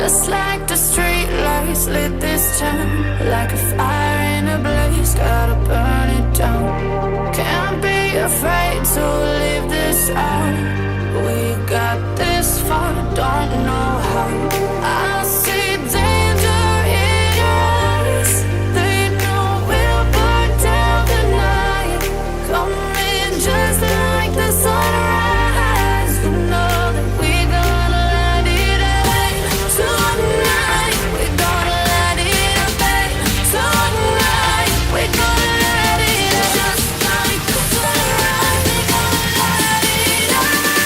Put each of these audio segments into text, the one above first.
Just like the street lights lit this town, like a fire in a blaze, gotta burn it down. Can't be afraid to leave this out. We got this far, don't know how. I see danger in your eyes. They know we'll burn down the night. Coming just like the sunrise. You know that we gonna light it up tonight. We gonna light it up tonight. We gonna light it up just like the sunrise. We gonna light it up now.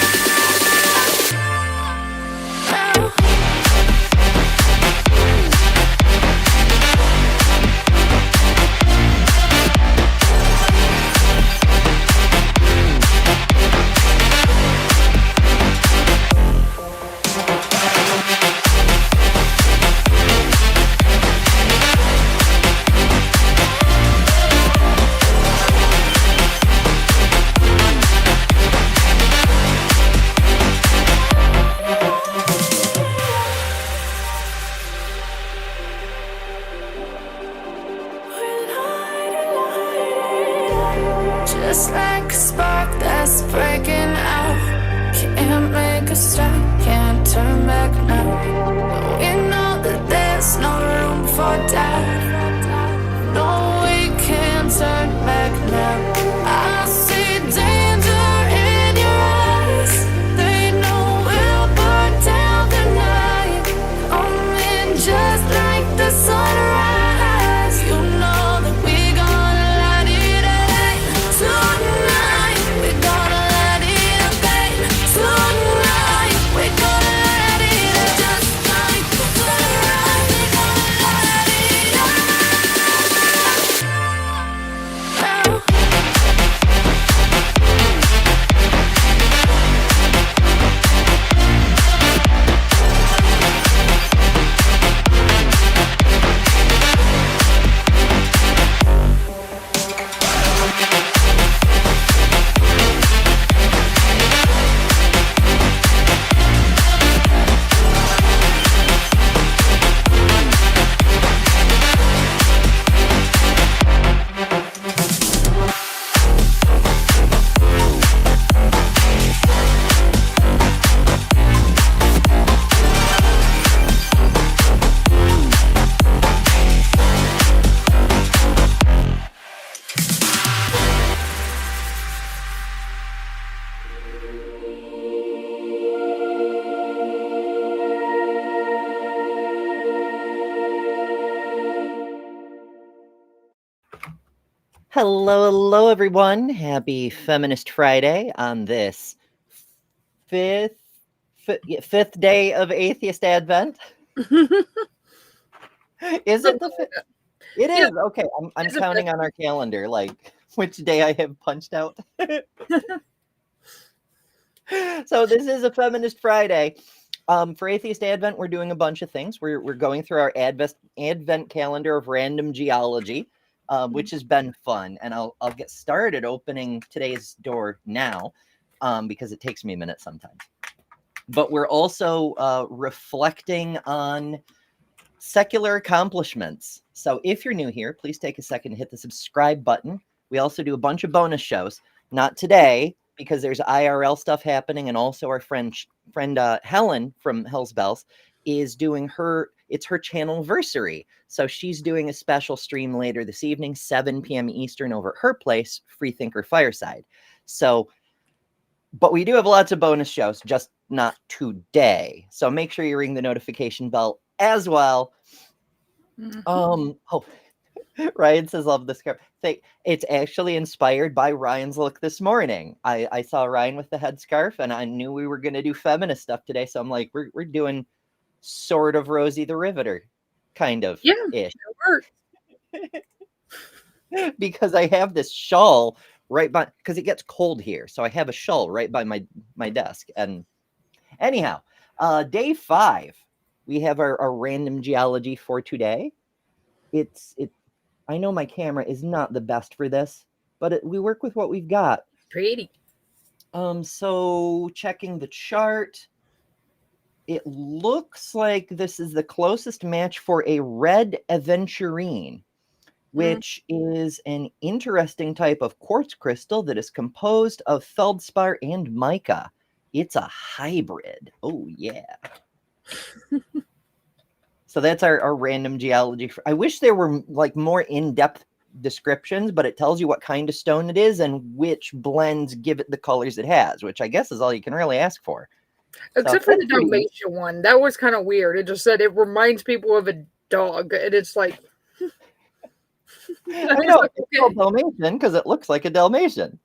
Just like a spark that's breaking out. Can't make a stop, can't turn back now. We know that there's no room for doubt. No, we can't turn back now. I see danger in your eyes. They know we'll burn down the night. Coming just like the sunrise. You know that we gonna light it up tonight. We gonna light it up tonight. We gonna light it up just like the sunrise. We gonna light it up now. Hello, everyone. Happy Feminist Friday on this fifth day of Atheist Advent. Is it the fifth? It is. Yeah. Okay, I'm It's a counting on our calendar, like which day I have punched out. So this is a Feminist Friday. For Atheist Advent, we're doing a bunch of things. We're going through our Advent calendar of random geology. Which has been fun, and I'll get started opening today's door now, because it takes me a minute sometimes. But we're also reflecting on secular accomplishments. So if you're new here, please take a second to hit the subscribe button. We also do a bunch of bonus shows. Not today, because there's IRL stuff happening, and also our friend Helen from Hell's Bells is doing her channelversary. So she's doing a special stream later this evening, 7 p.m. Eastern, over at her place, Freethinker Fireside. So, but we do have lots of bonus shows, just not today. So make sure you ring the notification bell as well. Ryan says, love the scarf. It's actually inspired by Ryan's look this morning. I saw Ryan with the headscarf, and I knew we were going to do feminist stuff today. So I'm like, we're doing sort of Rosie the Riveter, kind of. Yeah, ish. it worked. Because I have this shawl right by, because it gets cold here. So I have a shawl right by my desk. And anyhow, day 5, we have our random geology for today. I know my camera is not the best for this, but we work with what we've got. Pretty. So checking the chart. It looks like this is the closest match for a red aventurine, which is an interesting type of quartz crystal that is composed of feldspar and mica. It's a hybrid. Oh, yeah. So that's our random geology. I wish there were like more in-depth descriptions, but it tells you what kind of stone it is and which blends give it the colors it has, which I guess is all you can really ask for. Except for the Dalmatian one. That was kind of weird. It just said it reminds people of a dog. And it's like... I know. Like, it's called Dalmatian because it looks like a Dalmatian.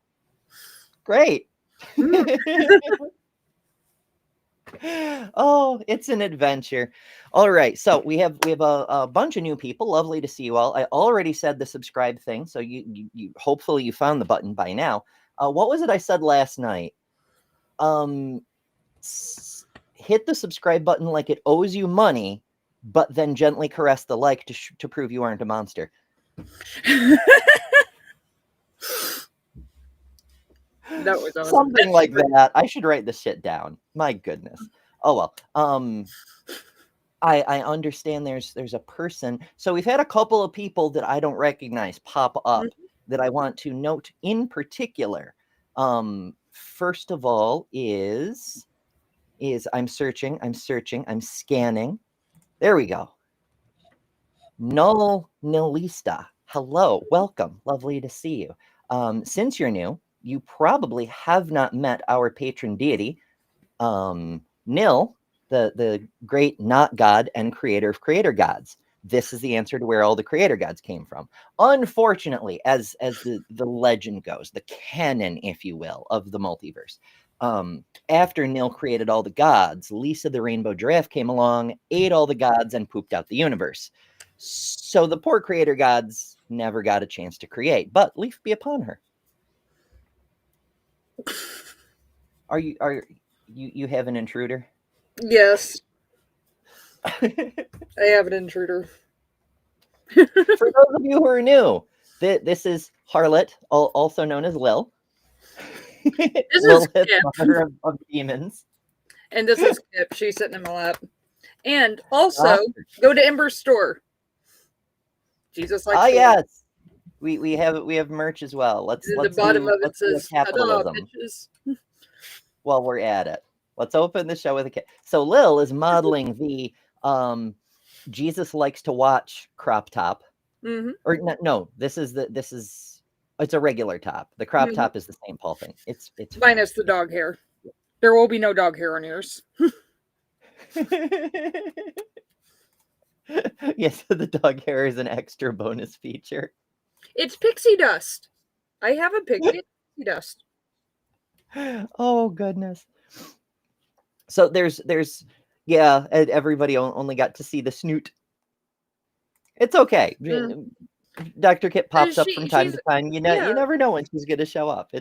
Great. Oh, it's an adventure. All right. So we have a bunch of new people. Lovely to see you all. I already said the subscribe thing. So you hopefully you found the button by now. What was it I said last night? Hit the subscribe button like it owes you money, but then gently caress the like to prove you aren't a monster. That was awesome. Something like that. I should write this shit down. My goodness. Oh well. I understand there's a person. So we've had a couple of people that I don't recognize pop up that I want to note in particular. First of all is I'm searching, I'm scanning. There we go. Null Nilista. Hello, welcome. Lovely to see you. Since you're new, you probably have not met our patron deity, Nil, the great not god and creator of creator gods. This is the answer to where all the creator gods came from. Unfortunately, as the legend goes, the canon, if you will, of the multiverse, after Nil created all the gods, Lisa the rainbow giraffe came along, ate all the gods, and pooped out the universe. So the poor creator gods never got a chance to create, but leaf be upon her. Are you have an intruder? Yes. I have an intruder. For those of you who are new, this is Harlot, also known as Lil. This Lilith, is Kip. mother of demons. And this is Kip. She's sitting in my lap. And also, go to Ember's store. Jesus likes to yes. We have merch as well. Let's the bottom of it says capitalism. While we're at it, let's open the show with a kid. So Lil is modeling the Jesus likes to watch crop top. Or no, this is it's a regular top. The crop top is the St. Paul thing. It's minus the dog hair. There will be no dog hair on yours. Yes, the dog hair is an extra bonus feature. It's pixie dust. I have a pixie dust. Oh goodness. So there's yeah, everybody only got to see the snoot. It's okay. Dr. Kit pops up from time to time. You never know when she's gonna show up.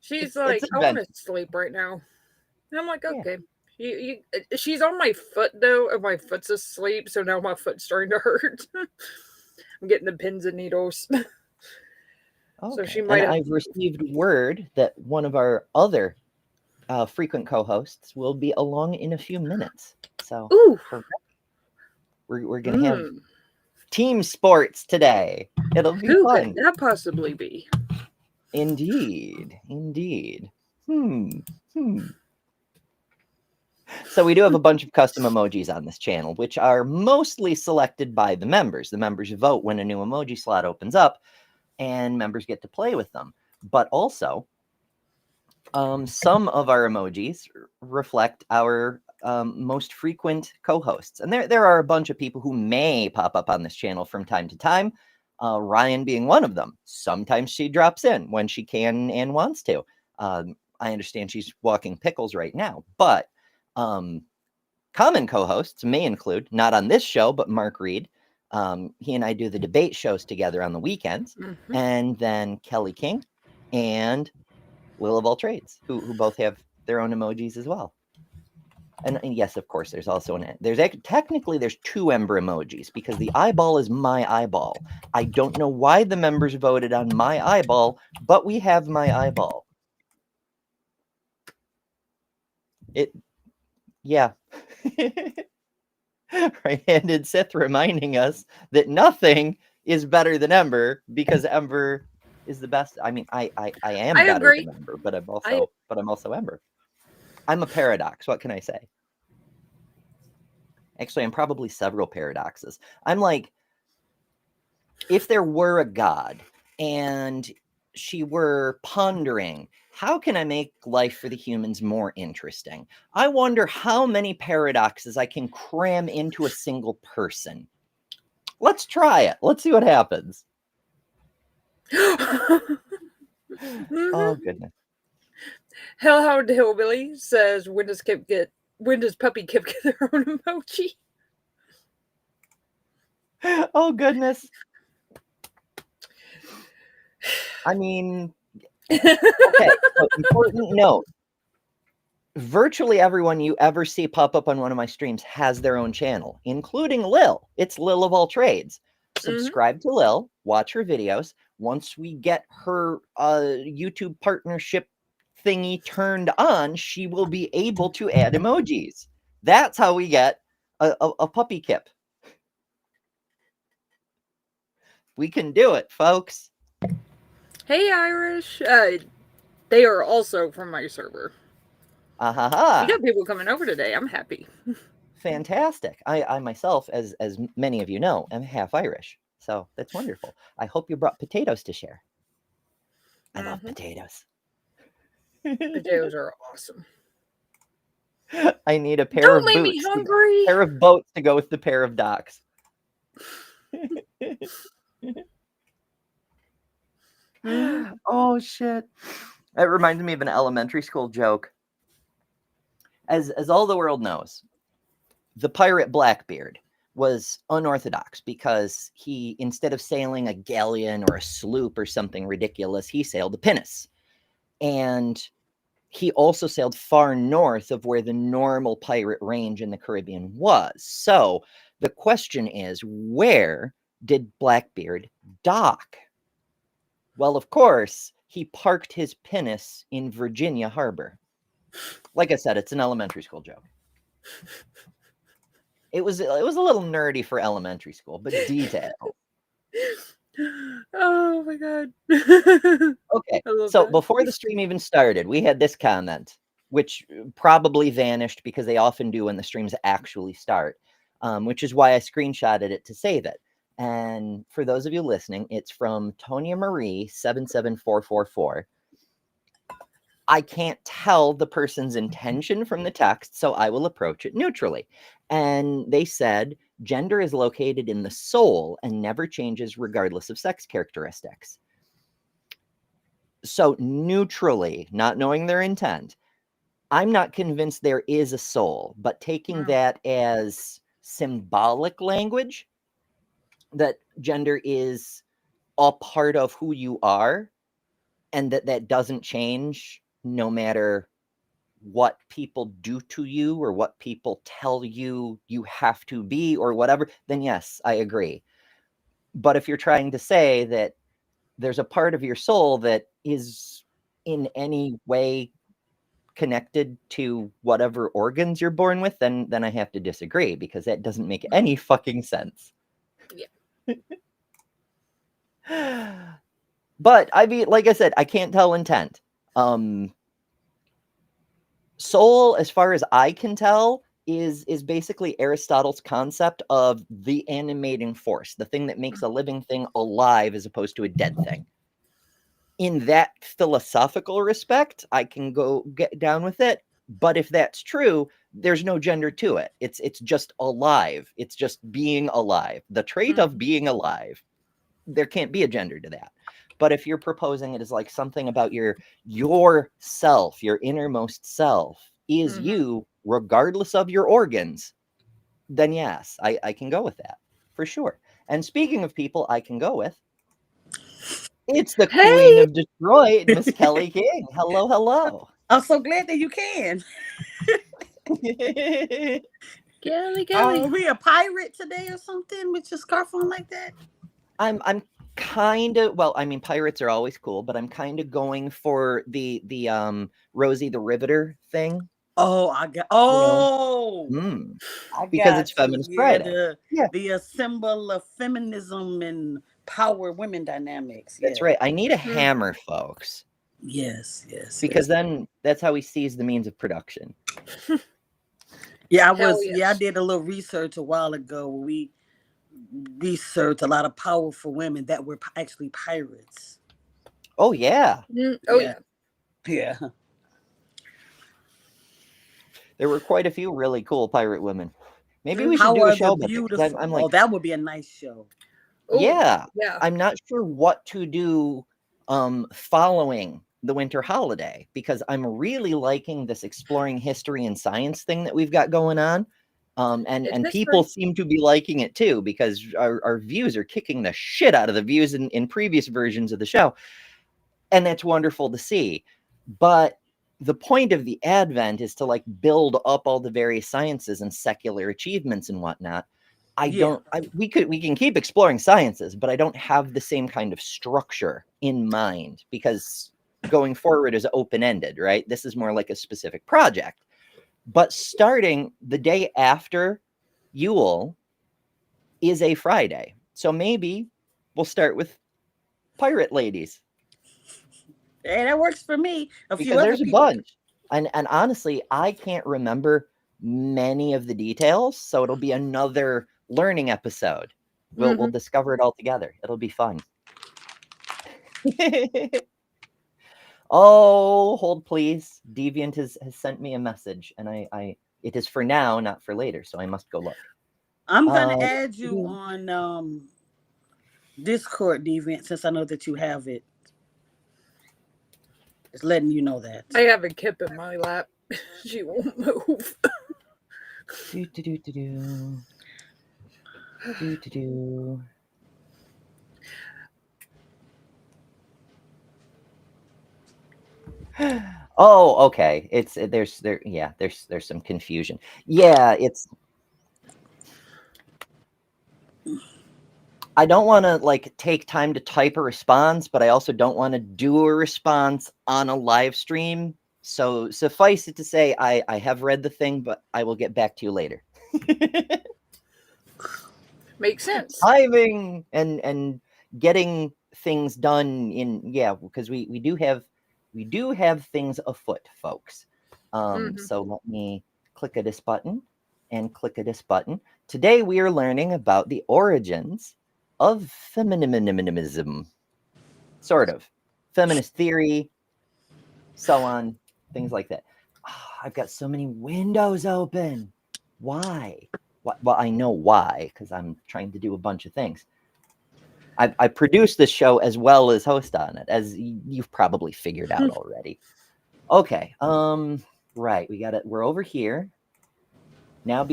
She's like, I want to sleep right now. And I'm like, okay. Yeah. She's on my foot though, and my foot's asleep, so now my foot's starting to hurt. I'm getting the pins and needles. Okay. So she might. And I've received word that one of our other frequent co-hosts will be along in a few minutes. So we're gonna have team sports today. It'll be Who fun. could that possibly be? Indeed. So we do have a bunch of custom emojis on this channel, which are mostly selected by the members. The members vote when a new emoji slot opens up, and members get to play with them. But also, some of our emojis reflect our most frequent co-hosts. And there are a bunch of people who may pop up on this channel from time to time, Ryan being one of them. Sometimes she drops in when she can and wants to. I understand she's walking pickles right now, but common co-hosts may include, not on this show, but Mark Reed. He and I do the debate shows together on the weekends. And then Kelly King and Will of All Trades, who both have their own emojis as well. And yes, of course, there's also technically there's two Ember emojis because the eyeball is my eyeball. I don't know why the members voted on my eyeball, but we have my eyeball. Yeah. Right-handed Sith reminding us that nothing is better than Ember because Ember is the best. I mean, I am better than Ember, but I'm also Ember. I'm a paradox. What can I say? Actually, I'm probably several paradoxes. I'm like, if there were a god and she were pondering, how can I make life for the humans more interesting? I wonder how many paradoxes I can cram into a single person. Let's try it. Let's see what happens. Oh, goodness. Hellhound Hillbilly says, when does Puppy Kip get their own emoji? Oh, goodness. I mean, okay, so important note. Virtually everyone you ever see pop up on one of my streams has their own channel, including Lil. It's Lil of all trades. Subscribe to Lil, watch her videos. Once we get her YouTube partnership thingy turned on, she will be able to add emojis. That's how we get a puppy kip. We can do it, folks. Hey, Irish. They are also from my server. We got people coming over today. I'm happy. Fantastic. I myself, as many of you know, am half Irish. So that's wonderful. I hope you brought potatoes to share. I love potatoes. Potatoes are awesome. I need a pair of boots. Don't make me hungry. Pair of boats to go with the pair of docks. Oh, shit. That reminds me of an elementary school joke. As all the world knows, the pirate Blackbeard was unorthodox because he, instead of sailing a galleon or a sloop or something ridiculous, he sailed a pinnace. And he also sailed far north of where the normal pirate range in the Caribbean was. So the question is, where did Blackbeard dock? Well, of course, he parked his pinnace in Virginia Harbor. Like I said, it's an elementary school joke. It was a little nerdy for elementary school, but detailed. Oh my god. Okay, so before the stream even started, we had this comment, which probably vanished because they often do when the streams actually start, which is why I screenshotted it to save it. And for those of you listening, it's from Tonya Marie 77444. I can't tell the person's intention from the text, so I will approach it neutrally. And they said, gender is located in the soul and never changes regardless of sex characteristics. So neutrally, not knowing their intent, I'm not convinced there is a soul, but taking that as symbolic language, that gender is a part of who you are, and that doesn't change no matter what people do to you or what people tell you you have to be or whatever, then yes, I agree. But if you're trying to say that there's a part of your soul that is in any way connected to whatever organs you're born with, then I have to disagree, because that doesn't make any fucking sense. Yeah. But I mean, like I said, I can't tell intent. Soul, as far as I can tell, is basically Aristotle's concept of the animating force, the thing that makes a living thing alive as opposed to a dead thing. In that philosophical respect, I can go get down with it. But if that's true, there's no gender to it. It's just alive. It's just being alive. The trait of being alive. There can't be a gender to that. But if you're proposing it as like something about your self, your innermost self is you, regardless of your organs, then yes, I can go with that for sure. And speaking of people I can go with, it's the Queen of Detroit, Miss Kelly King. Hello, hello. I'm so glad that you can. Kelly. Are we a pirate today or something with your scarf on like that? I'm kind of, well, I mean, pirates are always cool, but I'm kind of going for the Rosie the Riveter thing. Oh, I got. Oh, I because it's got you. Feminist Yeah, Friday. the symbol of feminism and power women dynamics. That's Yeah. right. I need a hammer, folks. Yes. Because then that's how we seize the means of production. Yeah, Yes. I did a little research a while ago. We researched a lot of powerful women that were actually pirates. Oh yeah. Yeah. There were quite a few really cool pirate women. Maybe we should How do a are the show about it, 'cause beautiful? I'm like, that would be a nice show. yeah, Yeah. I'm not sure what to do following the winter holiday, because I'm really liking this exploring history and science thing that we've got going on. And people seem to be liking it too, because our views are kicking the shit out of the views in previous versions of the show. And that's wonderful to see. But the point of the Advent is to like build up all the various sciences and secular achievements and whatnot. We can keep exploring sciences, but I don't have the same kind of structure in mind, because going forward is open-ended, right? This is more like a specific project. But starting the day after Yule is a Friday. So maybe we'll start with pirate ladies. Hey, that works for me. Because there's a bunch. And honestly, I can't remember many of the details, so it'll be another learning episode. We'll discover it all together. It'll be fun. Oh, hold please. Deviant has sent me a message, and it is for now, not for later, so I must go look. I'm gonna add you on Discord, Deviant, since I know that you have it. Just letting you know that. I have a kip in my lap. She won't move. Oh, okay. There's some confusion. Yeah, I don't want to like take time to type a response, but I also don't want to do a response on a live stream. So suffice it to say, I have read the thing, but I will get back to you later. Makes sense. Timing and getting things done because we do have things afoot, folks. So let me click this button and click this button. Today we are learning about the origins of feminism, sort of feminist theory, so on, things like that. I've got so many windows open. Why? Well, I know why, because I'm trying to do a bunch of things. I produced this show as well as host on it, as you've probably figured out already. Okay. Right. We're over here now.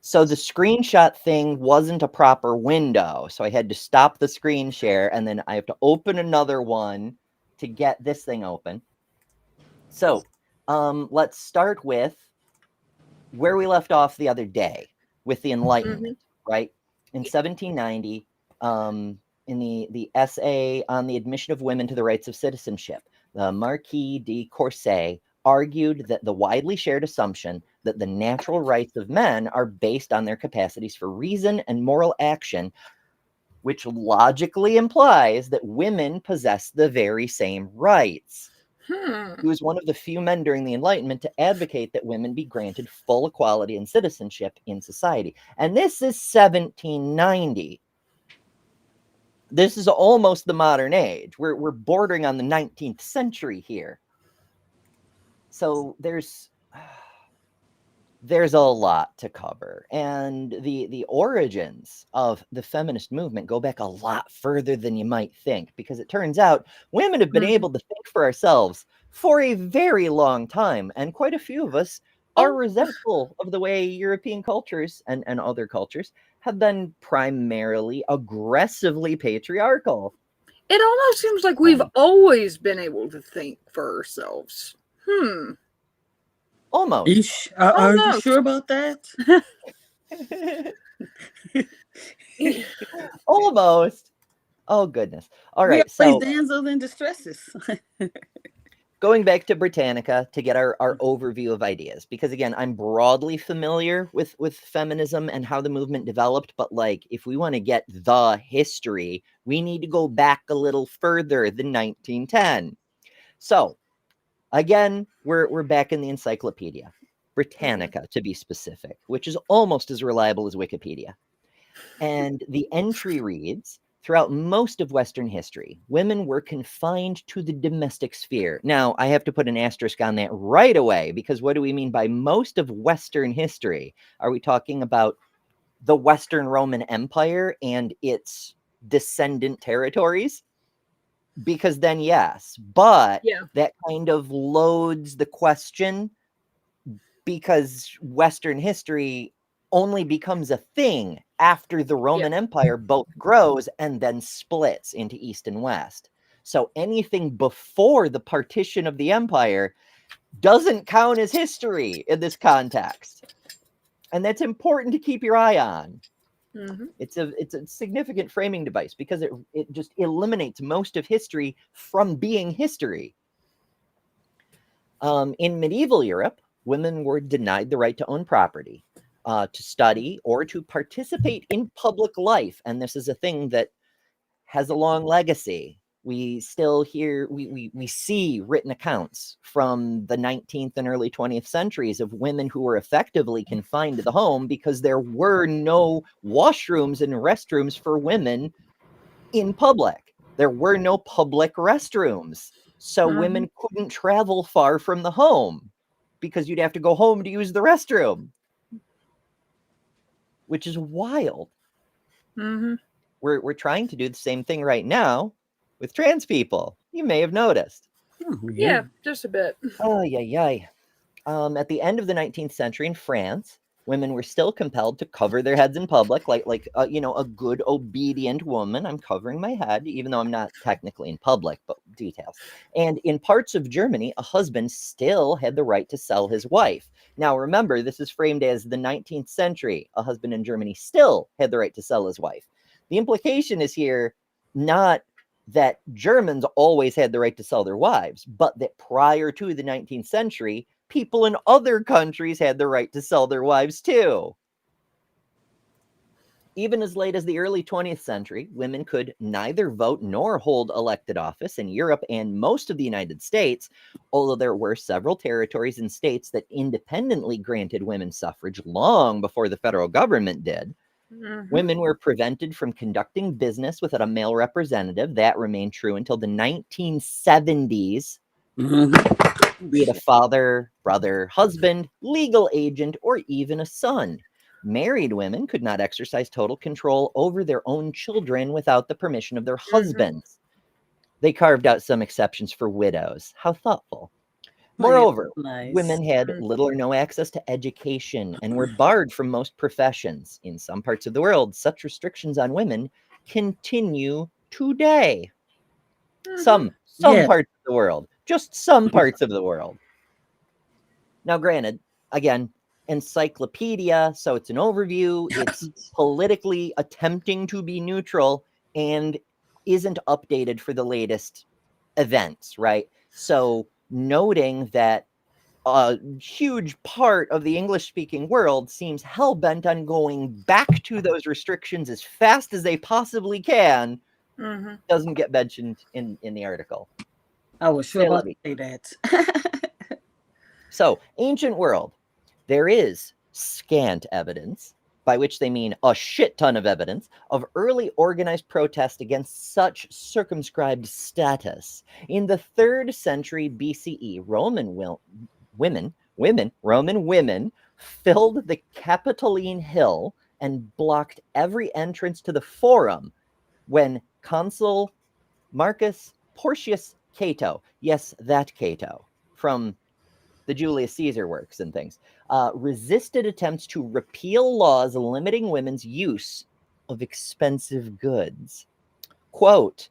So the screenshot thing wasn't a proper window, so I had to stop the screen share, and then I have to open another one to get this thing open. So let's start with where we left off the other day with the Enlightenment, right? In 1790, in the essay on the admission of women to the rights of citizenship, the Marquis de Courcey argued that the widely shared assumption that the natural rights of men are based on their capacities for reason and moral action, which logically implies that women possess the very same rights. He was one of the few men during the Enlightenment to advocate that women be granted full equality and citizenship in society. And this is 1790. This is almost the modern age. We're bordering on the 19th century here. So there's a lot to cover. And the origins of the feminist movement go back a lot further than you might think, because it turns out women have been able to think for ourselves for a very long time. And quite a few of us are resentful of the way European cultures and other cultures have been primarily aggressively patriarchal. It almost seems like we've always been able to think for ourselves. Almost. Are you sure about that? Almost. Oh, goodness. All right. So damsels in distresses. going back to Britannica to get our overview of ideas, because again, I'm broadly familiar with feminism and how the movement developed, but like if we want to get the history, we need to go back a little further than 1910. So again, we're back in the encyclopedia, Britannica to be specific, which is almost as reliable as Wikipedia. And the entry reads, throughout most of Western history, women were confined to the domestic sphere. Now, I have to put an asterisk on that right away, because what do we mean by most of Western history? Are we talking about the Western Roman Empire and its descendant territories? Because then, yes, but that kind of loads the question, because Western history only becomes a thing after the Roman Empire both grows and then splits into East and West. So anything before the partition of the empire doesn't count as history in this context. And that's important to keep your eye on. Mm-hmm. It's a significant framing device, because it just eliminates most of history from being history. In medieval Europe, women were denied the right to own property, to study, or to participate in public life. And this is a thing that has a long legacy. We still hear, we see written accounts from the 19th and early 20th centuries of women who were effectively confined to the home because there were no washrooms and restrooms for women in public. There were no public restrooms. So women couldn't travel far from the home because you'd have to go home to use the restroom, which is wild. Mm-hmm. We're trying to do the same thing right now with trans people. You may have noticed. Yeah, just a bit. Oh, yeah. At the end of the 19th century in France, women were still compelled to cover their heads in public, like a good, obedient woman. I'm covering my head, even though I'm not technically in public, but details. And in parts of Germany, a husband still had the right to sell his wife. Now, remember, this is framed as the 19th century. A husband in Germany still had the right to sell his wife. The implication is here not that Germans always had the right to sell their wives, but that prior to the 19th century, people in other countries had the right to sell their wives too. Even as late as the early 20th century, women could neither vote nor hold elected office in Europe and most of the United States, although there were several territories and states that independently granted women suffrage long before the federal government did. Mm-hmm. Women were prevented from conducting business without a male representative. That remained true until the 1970s. Mm-hmm. Be it a father, brother, husband, legal agent, or even a son. Married women could not exercise total control over their own children without the permission of their husbands. They carved out some exceptions for widows. How thoughtful. Moreover, women had little or no access to education and were barred from most professions. In some parts of the world, such restrictions on women continue today. Some parts of the world. Just some parts of the world. Now, granted, again, encyclopedia, so it's an overview. It's politically attempting to be neutral and isn't updated for the latest events, right? So noting that a huge part of the English-speaking world seems hell-bent on going back to those restrictions as fast as they possibly can, doesn't get mentioned in the article. I was sure about to say that. So, ancient world, there is scant evidence, by which they mean a shit ton of evidence, of early organized protest against such circumscribed status. In the 3rd century BCE, Roman women filled the Capitoline Hill and blocked every entrance to the Forum when Consul Marcus Porcius Cato, yes, that Cato, from the Julius Caesar works and things, resisted attempts to repeal laws limiting women's use of expensive goods. Quote,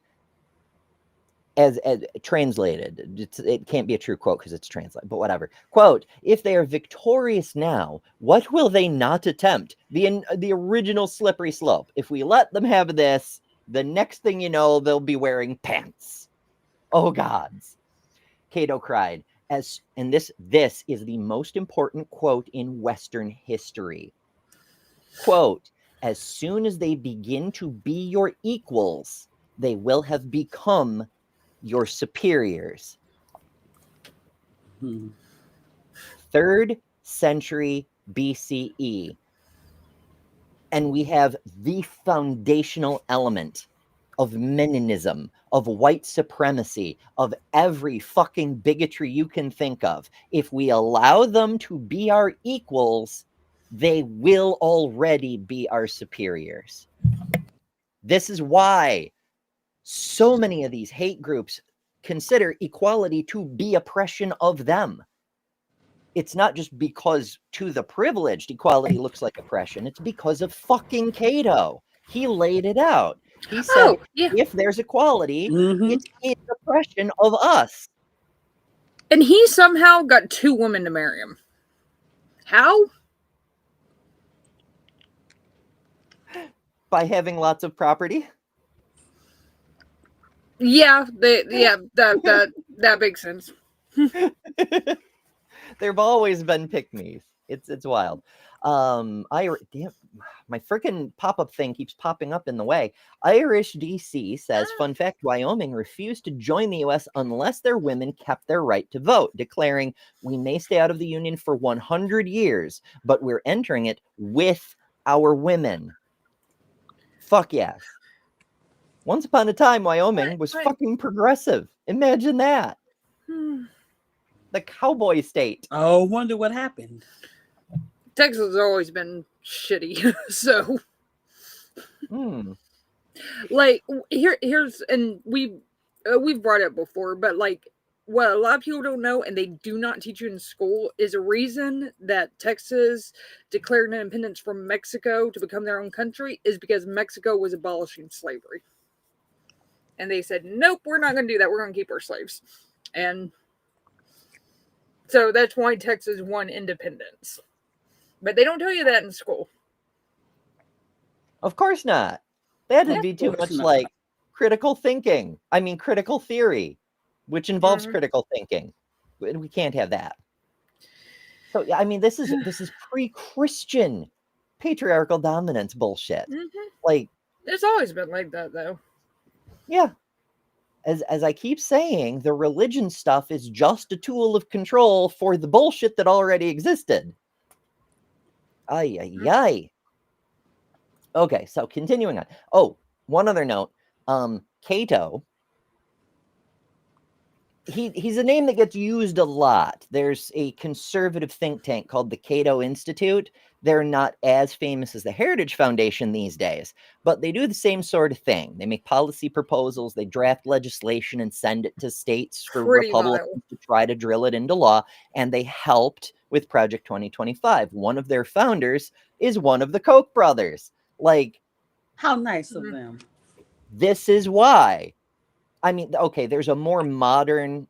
as translated, it can't be a true quote because it's translated, but whatever. Quote, if they are victorious now, what will they not attempt? The original slippery slope. If we let them have this, the next thing you know, they'll be wearing pants. Oh, gods. Cato cried, and this is the most important quote in Western history. Quote, as soon as they begin to be your equals, they will have become your superiors. 3rd century BCE. And we have the foundational element of Meninism, of white supremacy, of every fucking bigotry you can think of. If we allow them to be our equals, they will already be our superiors. This is why so many of these hate groups consider equality to be oppression of them. It's not just because to the privileged equality looks like oppression. It's because of fucking Cato. He laid it out. He said, if there's equality, it is oppression of us. And he somehow got 2 women to marry him. How? By having lots of property. Yeah, that makes sense. There've always been pick-me's. It's wild. Damn, my freaking pop-up thing keeps popping up in the way. Irish DC says, fun fact, Wyoming refused to join the US unless their women kept their right to vote, declaring, we may stay out of the Union for 100 years, but we're entering it with our women. Fuck yes. Once upon a time, Wyoming was fucking progressive. Imagine that. The cowboy state. Oh, wonder what happened. Texas has always been shitty, so like here's and we've brought it up before, but like what a lot of people don't know and they do not teach you in school is a reason that Texas declared independence from Mexico to become their own country is because Mexico was abolishing slavery. And they said, nope, we're not going to do that. We're going to keep our slaves. And so that's why Texas won independence. But they don't tell you that in school. Of course not. That'd be too much like critical thinking. I mean, critical theory, which involves critical thinking. We can't have that. So, I mean, this is pre-Christian patriarchal dominance bullshit. Like, it's always been like that, though. Yeah. As I keep saying, the religion stuff is just a tool of control for the bullshit that already existed. Ay, ay, ay. Okay, so continuing on. Oh, one other note. Cato. He's a name that gets used a lot. There's a conservative think tank called the Cato Institute. They're not as famous as the Heritage Foundation these days, but they do the same sort of thing. They make policy proposals, they draft legislation and send it to states for Republicans to try to drill it into law, and they helped with Project 2025. One of their founders is one of the Koch brothers. Like, how nice of them. This is why. I mean, okay, there's a more modern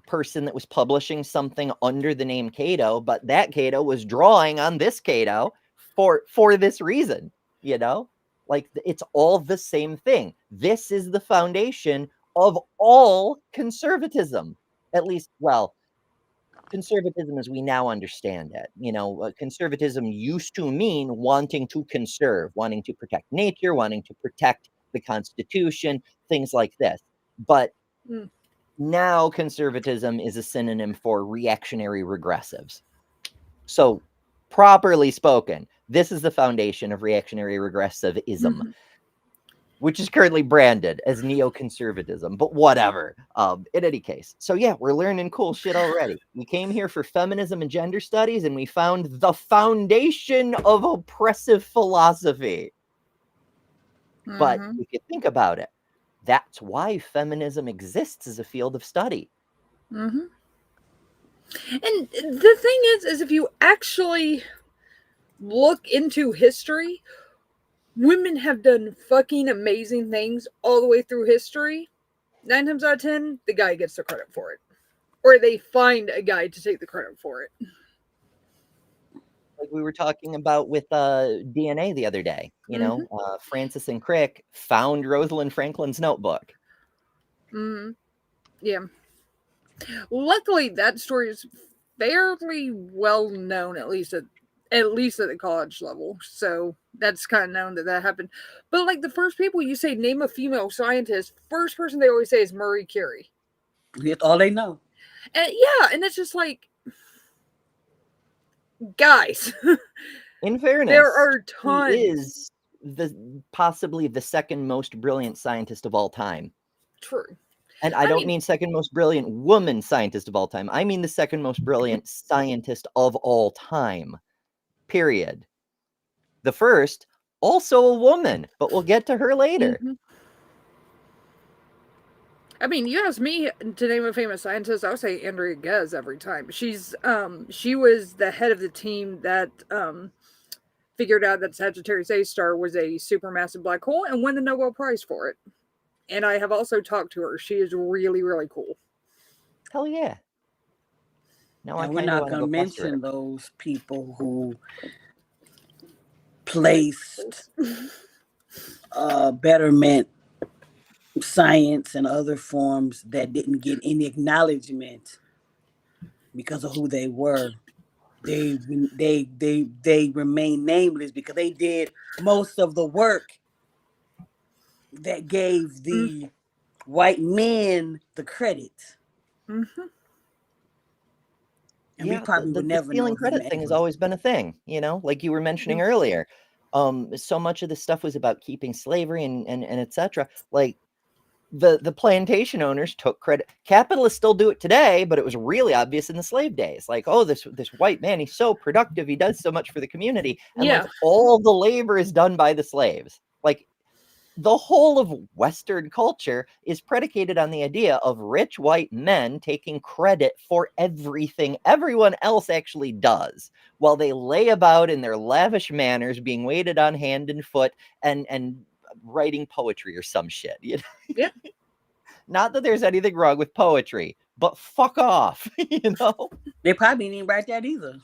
person that was publishing something under the name Cato, but that Cato was drawing on this Cato for this reason, you know? Like, it's all the same thing. This is the foundation of all conservatism. At least, well, conservatism as we now understand it. You know, conservatism used to mean wanting to conserve, wanting to protect nature, wanting to protect the Constitution, things like this. But now conservatism is a synonym for reactionary regressives. So, properly spoken, this is the foundation of reactionary regressivism, which is currently branded as neoconservatism, but whatever. In any case, so yeah, we're learning cool shit already. We came here for feminism and gender studies, and we found the foundation of oppressive philosophy. But if you think about it, that's why feminism exists as a field of study. And the thing is if you actually look into history, women have done fucking amazing things all the way through history. 9 times out of 10, the guy gets the credit for it. Or they find a guy to take the credit for it. Like we were talking about with DNA the other day, you know, Francis and Crick found Rosalind Franklin's notebook. Yeah. Luckily, that story is fairly well known, at least at the college level. So that's kind of known that happened. But like the first people you say, name a female scientist, first person they always say is Marie Curie. That's all they know. And and it's just like, guys. In fairness, there are tons. He is possibly the second most brilliant scientist of all time. True. And I don't mean second most brilliant woman scientist of all time. I mean the second most brilliant scientist of all time. Period. The first, also a woman, but we'll get to her later. Mm-hmm. I mean, you ask me to name a famous scientist, I would say Andrea Ghez every time. She was the head of the team that figured out that Sagittarius A star was a supermassive black hole and won the Nobel Prize for it. And I have also talked to her. She is really, really cool. Hell yeah. Now we're not going to mention those people who placed betterment science and other forms that didn't get any acknowledgement because of who they were. They remain nameless because they did most of the work that gave the white men the credit. Mm-hmm. And we probably would never know. The stealing credit thing has always been a thing, like you were mentioning earlier. So much of this stuff was about keeping slavery and etc. Like the plantation owners took credit. Capitalists still do it today, but it was really obvious in the slave days. Like, oh, this white man, he's so productive, he does so much for the community, and like all the labor is done by the slaves. Like, the whole of Western culture is predicated on the idea of rich white men taking credit for everything everyone else actually does, while they lay about in their lavish manners, being waited on hand and foot and writing poetry or some shit. Yeah. Not that there's anything wrong with poetry, but fuck off. They probably didn't write that either.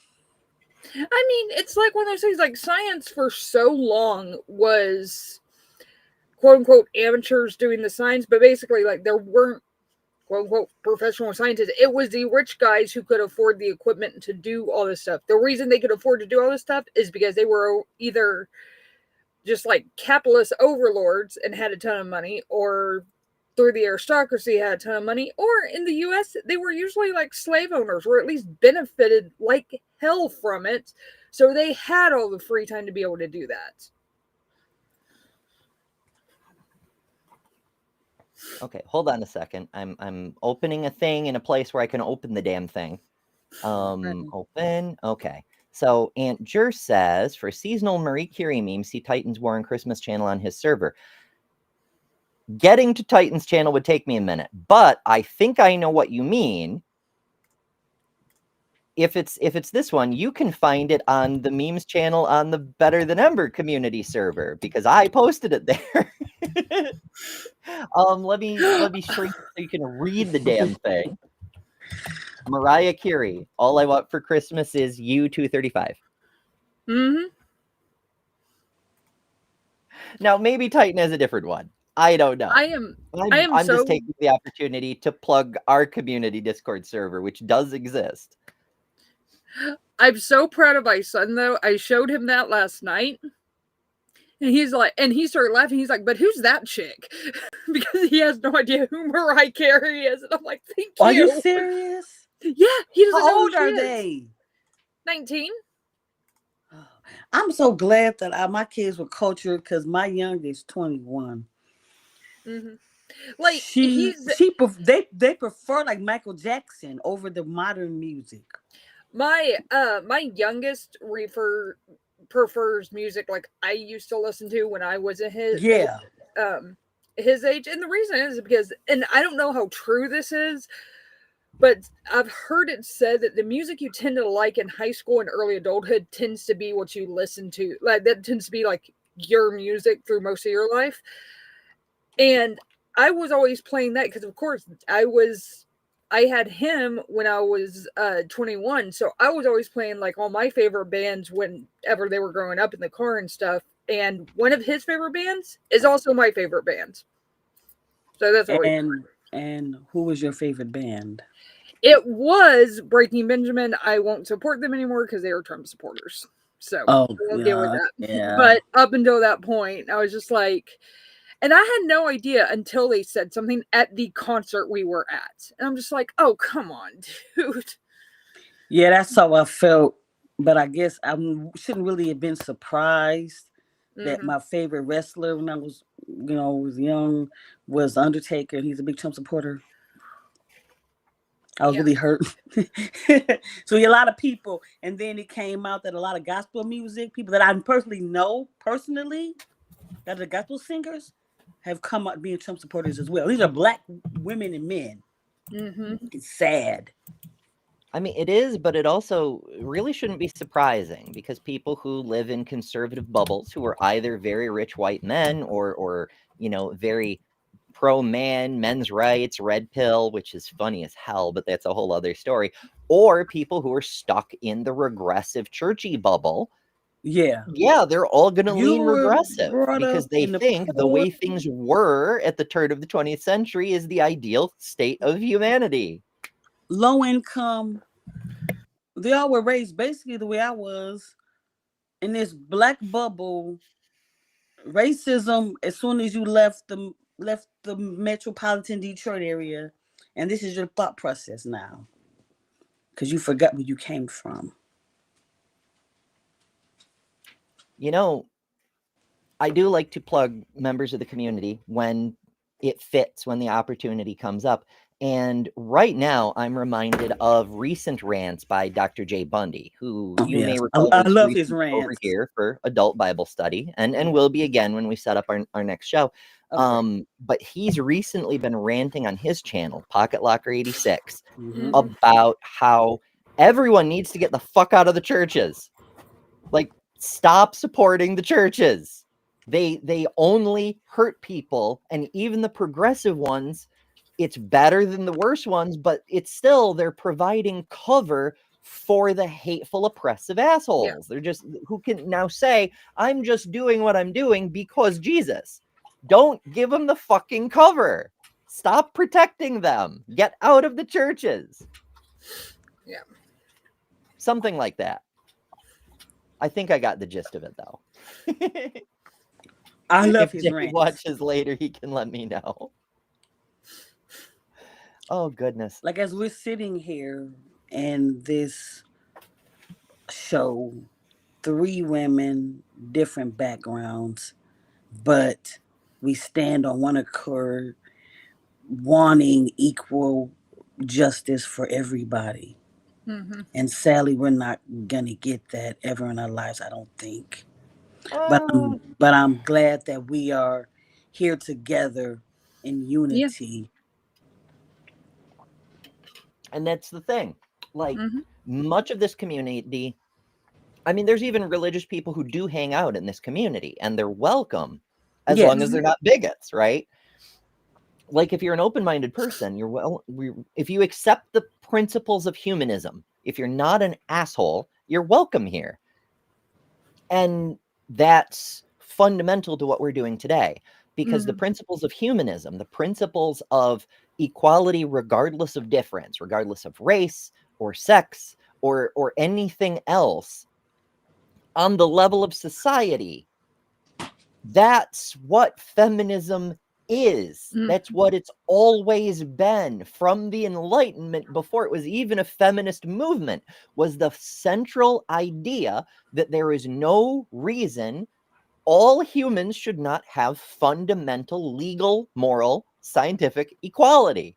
I mean, it's like one of those things, like science for so long was quote unquote amateurs doing the science, but basically like there weren't quote unquote professional scientists. It was the rich guys who could afford the equipment to do all this stuff. The reason they could afford to do all this stuff is because they were either just like capitalist overlords and had a ton of money, or through the aristocracy had a ton of money, or in the US they were usually like slave owners, or at least benefited like hell from it, so they had all the free time to be able to do that. Okay, hold on a second. I'm opening a thing in a place where I can open the damn thing. Open. Okay. So Aunt Jer says, for seasonal Marie Curie memes, see Titan's War and Christmas channel on his server. Getting to Titan's channel would take me a minute, but I think I know what you mean. If it's this one, you can find it on the memes channel on the Better Than Ember community server, because I posted it there. Let me shrink so you can read the damn thing. Mariah Curie, all I want for Christmas is you 235. Mm-hmm. Now maybe Titan has a different one. I don't know. I'm just taking the opportunity to plug our community Discord server, which does exist. I'm so proud of my son, though. I showed him that last night. And he's like, and he started laughing. He's like, but who's that chick? Because he has no idea who Mariah Carey is. And I'm like, thank you. Are you serious? Yeah. He doesn't know How old who are she they? is. 19. I'm so glad that my kids were cultured, because my youngest 21. Mm-hmm. Like they prefer like Michael Jackson over the modern music. My youngest prefers music like I used to listen to when I was in his age. And the reason is because, and I don't know how true this is, but I've heard it said that the music you tend to like in high school and early adulthood tends to be what you listen to. Like that tends to be like your music through most of your life. And I was always playing that because, of course, I had him when I was 21. So I was always playing like all my favorite bands whenever they were growing up in the car and stuff. And one of his favorite bands is also my favorite band. So that's always. And who was your favorite band? It was Breaking Benjamin. I won't support them anymore because they are Trump supporters. So we'll deal with that. Yeah. But up until that point, I was just like, and I had no idea until they said something at the concert we were at. And I'm just like, oh, come on, dude. Yeah, that's how I felt. But I guess I shouldn't really have been surprised that my favorite wrestler when I was, was young was Undertaker. And he's a big Trump supporter. I was really hurt. So a lot of people, and then it came out that a lot of gospel music, people that I personally know, that are gospel singers, have come out being Trump supporters as well. These are Black women and men. It's sad. I mean, it is, but it also really shouldn't be surprising because people who live in conservative bubbles who are either very rich white men or very pro-man, men's rights, red pill, which is funny as hell, but that's a whole other story, or people who are stuck in the regressive churchy bubble. Yeah, they're all going to lean regressive because they think the way things were at the turn of the 20th century is the ideal state of humanity. Low income, they all were raised basically the way I was in this Black bubble. Racism, as soon as you left the metropolitan Detroit area, and this is your thought process now because you forgot where you came from. I do like to plug members of the community when it fits, when the opportunity comes up. And right now, I'm reminded of recent rants by Dr. Jay Bundy, who you may recall I love his rants over here for adult Bible study, and will be again when we set up our next show. Okay. But he's recently been ranting on his channel, Pocket Locker 86, about how everyone needs to get the fuck out of the churches. Like, stop supporting the churches. They only hurt people, and even the progressive ones, it's better than the worst ones, but it's still, they're providing cover for the hateful, oppressive assholes. Yeah. They're just, who can now say, I'm just doing what I'm doing because Jesus. Don't give them the fucking cover. Stop protecting them. Get out of the churches. Yeah. Something like that. I think I got the gist of it, though. I love his rants. If he watches later, he can let me know. Oh, goodness. Like, as we're sitting here in this show, 3 women, different backgrounds, but we stand on one accord, wanting equal justice for everybody. And sadly, we're not going to get that ever in our lives, I don't think. But I'm glad that we are here together in unity. Yeah. And that's the thing. Like, much of this community, I mean, there's even religious people who do hang out in this community, and they're welcome as long as they're not bigots, right? Like, if you're an open-minded person, if you accept the principles of humanism, if you're not an asshole, you're welcome here. And that's fundamental to what we're doing today, because the principles of humanism, the principles of equality regardless of difference, regardless of race or sex or anything else on the level of society, that's what feminism is. That's what it's always been from the Enlightenment, before it was even a feminist movement, was the central idea that there is no reason all humans should not have fundamental, legal, moral, scientific equality.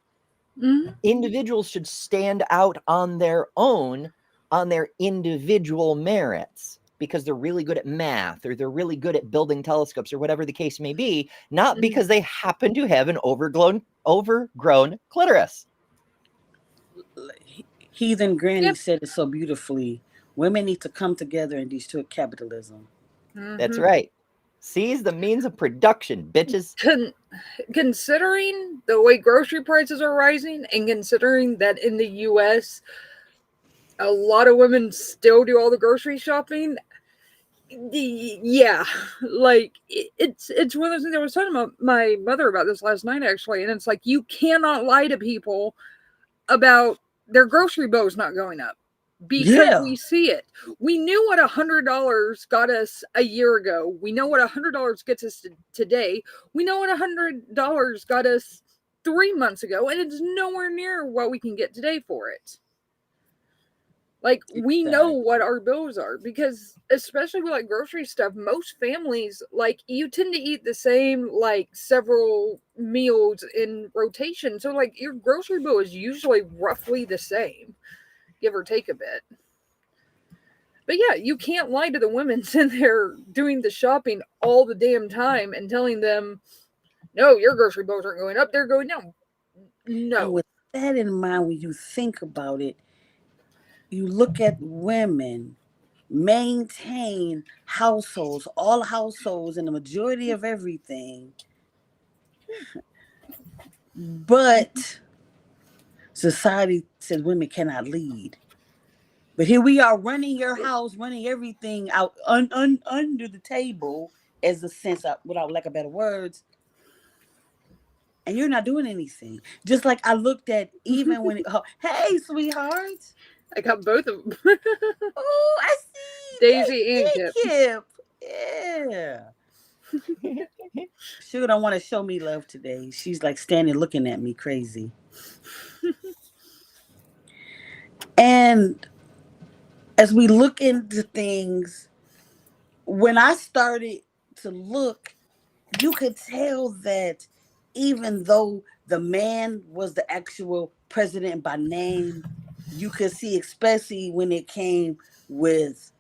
Individuals should stand out on their own, on their individual merits, because they're really good at math, or they're really good at building telescopes, or whatever the case may be, not because they happen to have an overgrown clitoris. Heathen Granny said it so beautifully. Women need to come together and destroy capitalism. That's right. Seize the means of production, bitches. Considering the way grocery prices are rising, and considering that in the U.S., a lot of women still do all the grocery shopping, yeah, like, it's one of those things. I was talking about my mother about this last night, actually, and it's like, you cannot lie to people about their grocery bill is not going up because we see it. We knew what $100 got us a year ago. We know what $100 gets us today. We know what $100 got us 3 months ago, and it's nowhere near what we can get today for it. Like, we know what our bills are, because especially with like grocery stuff, most families, like, you tend to eat the same, like, several meals in rotation. So like your grocery bill is usually roughly the same, give or take a bit. But yeah, you can't lie to the women sitting there doing the shopping all the damn time and telling them, no, your grocery bills aren't going up, they're going down. No. And with that in mind, when you think about it, you look at women maintain households, all households, and the majority of everything. But society says women cannot lead. But here we are running your house, running everything out under the table, as a sense of, without lack of better words. And you're not doing anything. Just like I looked at even when, hey, sweetheart. I got both of them. Oh, I see. Daisy and Kip. Yeah. Sugar don't want to show me love today. She's like standing looking at me crazy. And as we look into things, when I started to look, you could tell that even though the man was the actual president by name, you could see, especially when it came with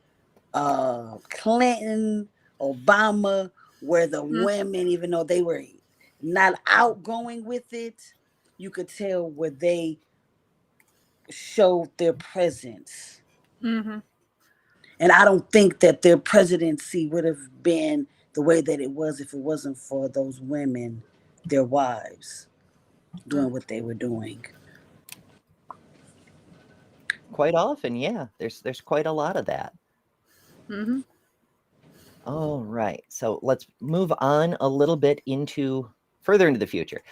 Clinton, Obama, where the women, even though they were not outgoing with it, you could tell where they showed their presence. Mm-hmm. And I don't think that their presidency would have been the way that it was if it wasn't for those women, their wives, doing what they were doing. Quite often, yeah. There's quite a lot of that. Mm-hmm. All right. So let's move on a little bit further into the future.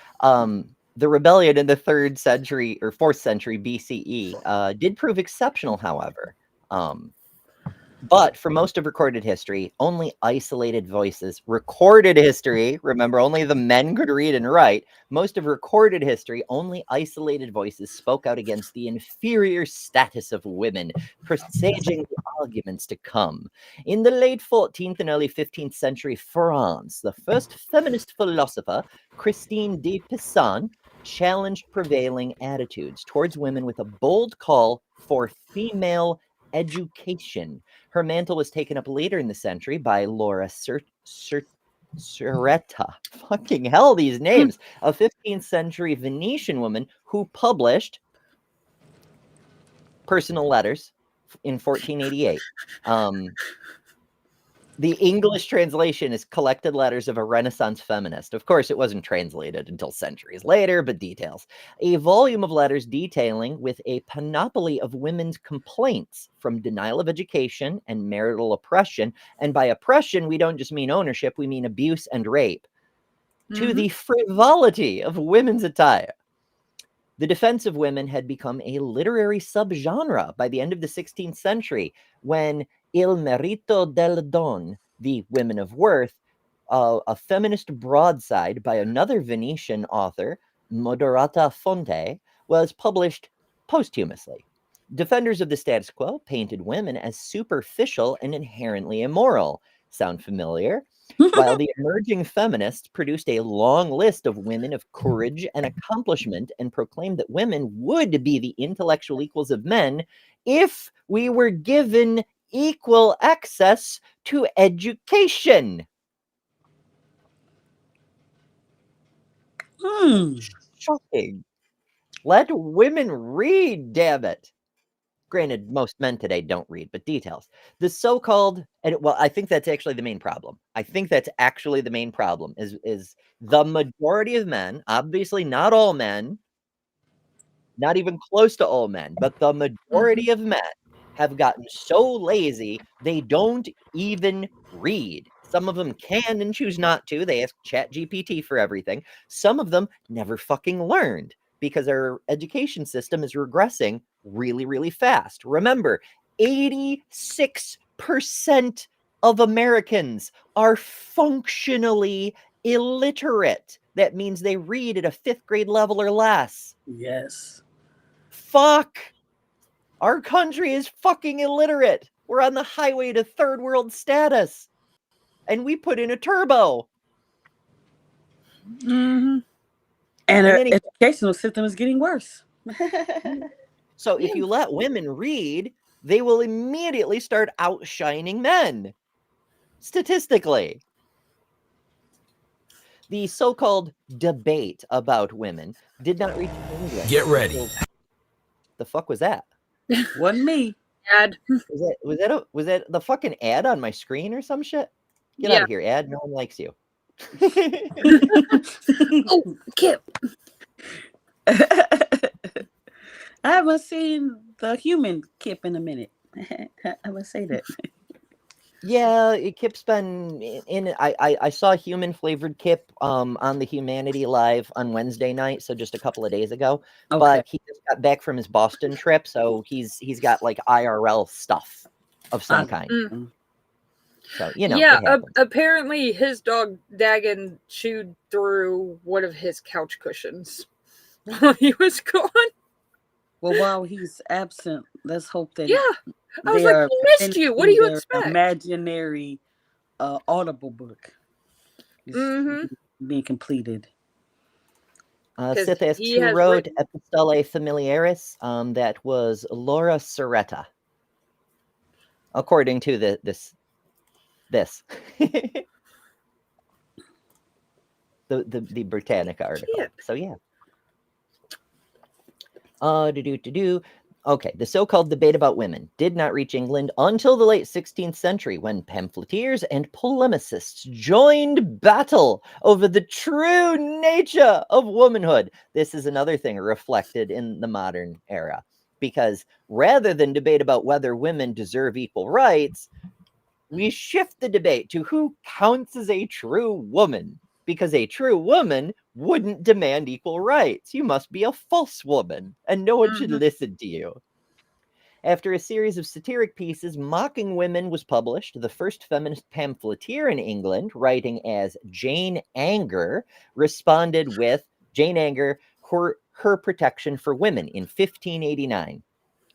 The rebellion in the 3rd century or 4th century BCE did prove exceptional, however. But for most of recorded history, only isolated voices, recorded history, remember, only the men could read and write. Most of recorded history, only isolated voices spoke out against the inferior status of women, presaging the arguments to come. In the late 14th and early 15th century France, the first feminist philosopher, Christine de Pizan, challenged prevailing attitudes towards women with a bold call for female education. Her mantle was taken up later in the century by Laura Serretta. Fucking hell, these names. A 15th century Venetian woman who published personal letters in 1488. The English translation is Collected Letters of a Renaissance Feminist. Of course, it wasn't translated until centuries later, but details. A volume of letters detailing with a panoply of women's complaints from denial of education and marital oppression. And by oppression, we don't just mean ownership, we mean abuse and rape. To the frivolity of women's attire. The defense of women had become a literary subgenre by the end of the 16th century, when Il Merito delle Donne, the Women of Worth, a feminist broadside by another Venetian author, Moderata Fonte, was published posthumously. Defenders of the status quo painted women as superficial and inherently immoral. Sound familiar? While the emerging feminists produced a long list of women of courage and accomplishment and proclaimed that women would be the intellectual equals of men if we were given equal access to education. Shocking. Let women read, damn it. Granted, most men today don't read, but details. The so-called, well, I think that's actually the main problem. I think that's actually the main problem is the majority of men, obviously not all men, not even close to all men, but the majority of men have gotten so lazy, they don't even read. Some of them can and choose not to. They ask ChatGPT for everything. Some of them never fucking learned. because our education system is regressing really, really fast. Remember, 86% of Americans are functionally illiterate. That means they read at a 5th grade level or less. Yes. Fuck. Our country is fucking illiterate. We're on the highway to third world status. And we put in a turbo. Mm-hmm. And our educational system is getting worse. So if you let women read, they will immediately start outshining men. Statistically. The so-called debate about women did not reach England. Get ready. The fuck was that? Wasn't me. Ad. Was that the fucking ad on my screen or some shit? Get out of here, ad. No one likes you. Oh, Kip. Mm-hmm. I haven't seen the human Kip in a minute. I would say that. Yeah, Kip's been in. I saw human flavored Kip on the Humanity Live on Wednesday night, so just a couple of days ago. Okay. But he just got back from his Boston trip, so he's got like IRL stuff of some kind. Mm. So you know, yeah. Apparently, his dog Dagon chewed through one of his couch cushions while he was gone. Well, while he's absent, let's hope that. Yeah. I was like, he missed you. What do you expect? Imaginary Audible book is being completed. Sith asks who wrote Epistolae Familiaris. That was Laura Serretta, according to this. the Britannica article. Yeah. So yeah. Okay, the so-called debate about women did not reach England until the late 16th century, when pamphleteers and polemicists joined battle over the true nature of womanhood. This is another thing reflected in the modern era, because rather than debate about whether women deserve equal rights, we shift the debate to who counts as a true woman, because a true woman wouldn't demand equal rights. You must be a false woman, and no one should listen to you. After a series of satiric pieces mocking women was published, the first feminist pamphleteer in England, writing as Jane Anger, responded with Jane Anger, her protection for women in 1589.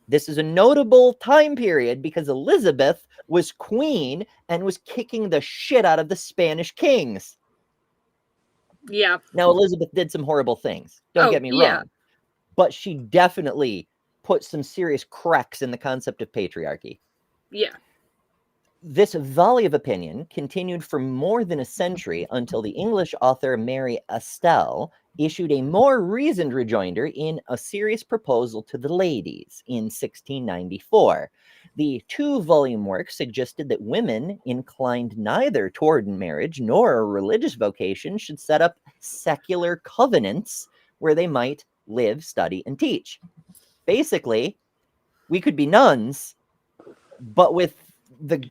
This is a notable time period because Elizabeth was queen and was kicking the shit out of the Spanish kings. Yeah. Now, Elizabeth did some horrible things. Don't get me wrong. But she definitely put some serious cracks in the concept of patriarchy. Yeah. This volley of opinion continued for more than a century until the English author Mary Astell issued a more reasoned rejoinder in A Serious Proposal to the Ladies in 1694. The 2-volume work suggested that women inclined neither toward marriage nor a religious vocation should set up secular covenants where they might live, study, and teach. Basically, we could be nuns, but with the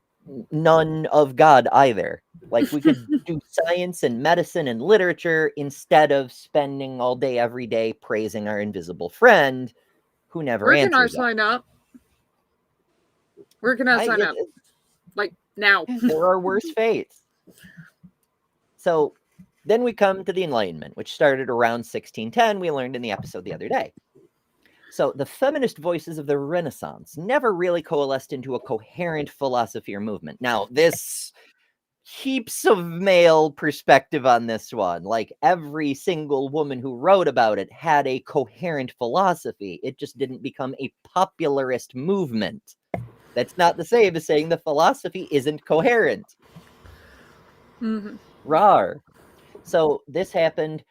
none of God either. Like, we could do science and medicine and literature instead of spending all day, every day praising our invisible friend who never answers. Where can I sign up? Where can I sign up? Like, now. For our worst fates. So then we come to the Enlightenment, which started around 1610. We learned in the episode the other day. So the feminist voices of the Renaissance never really coalesced into a coherent philosophy or movement. Now, this heaps of male perspective on this one. Like, every single woman who wrote about it had a coherent philosophy. It just didn't become a popularist movement. That's not the same as saying the philosophy isn't coherent. Rar. So this happened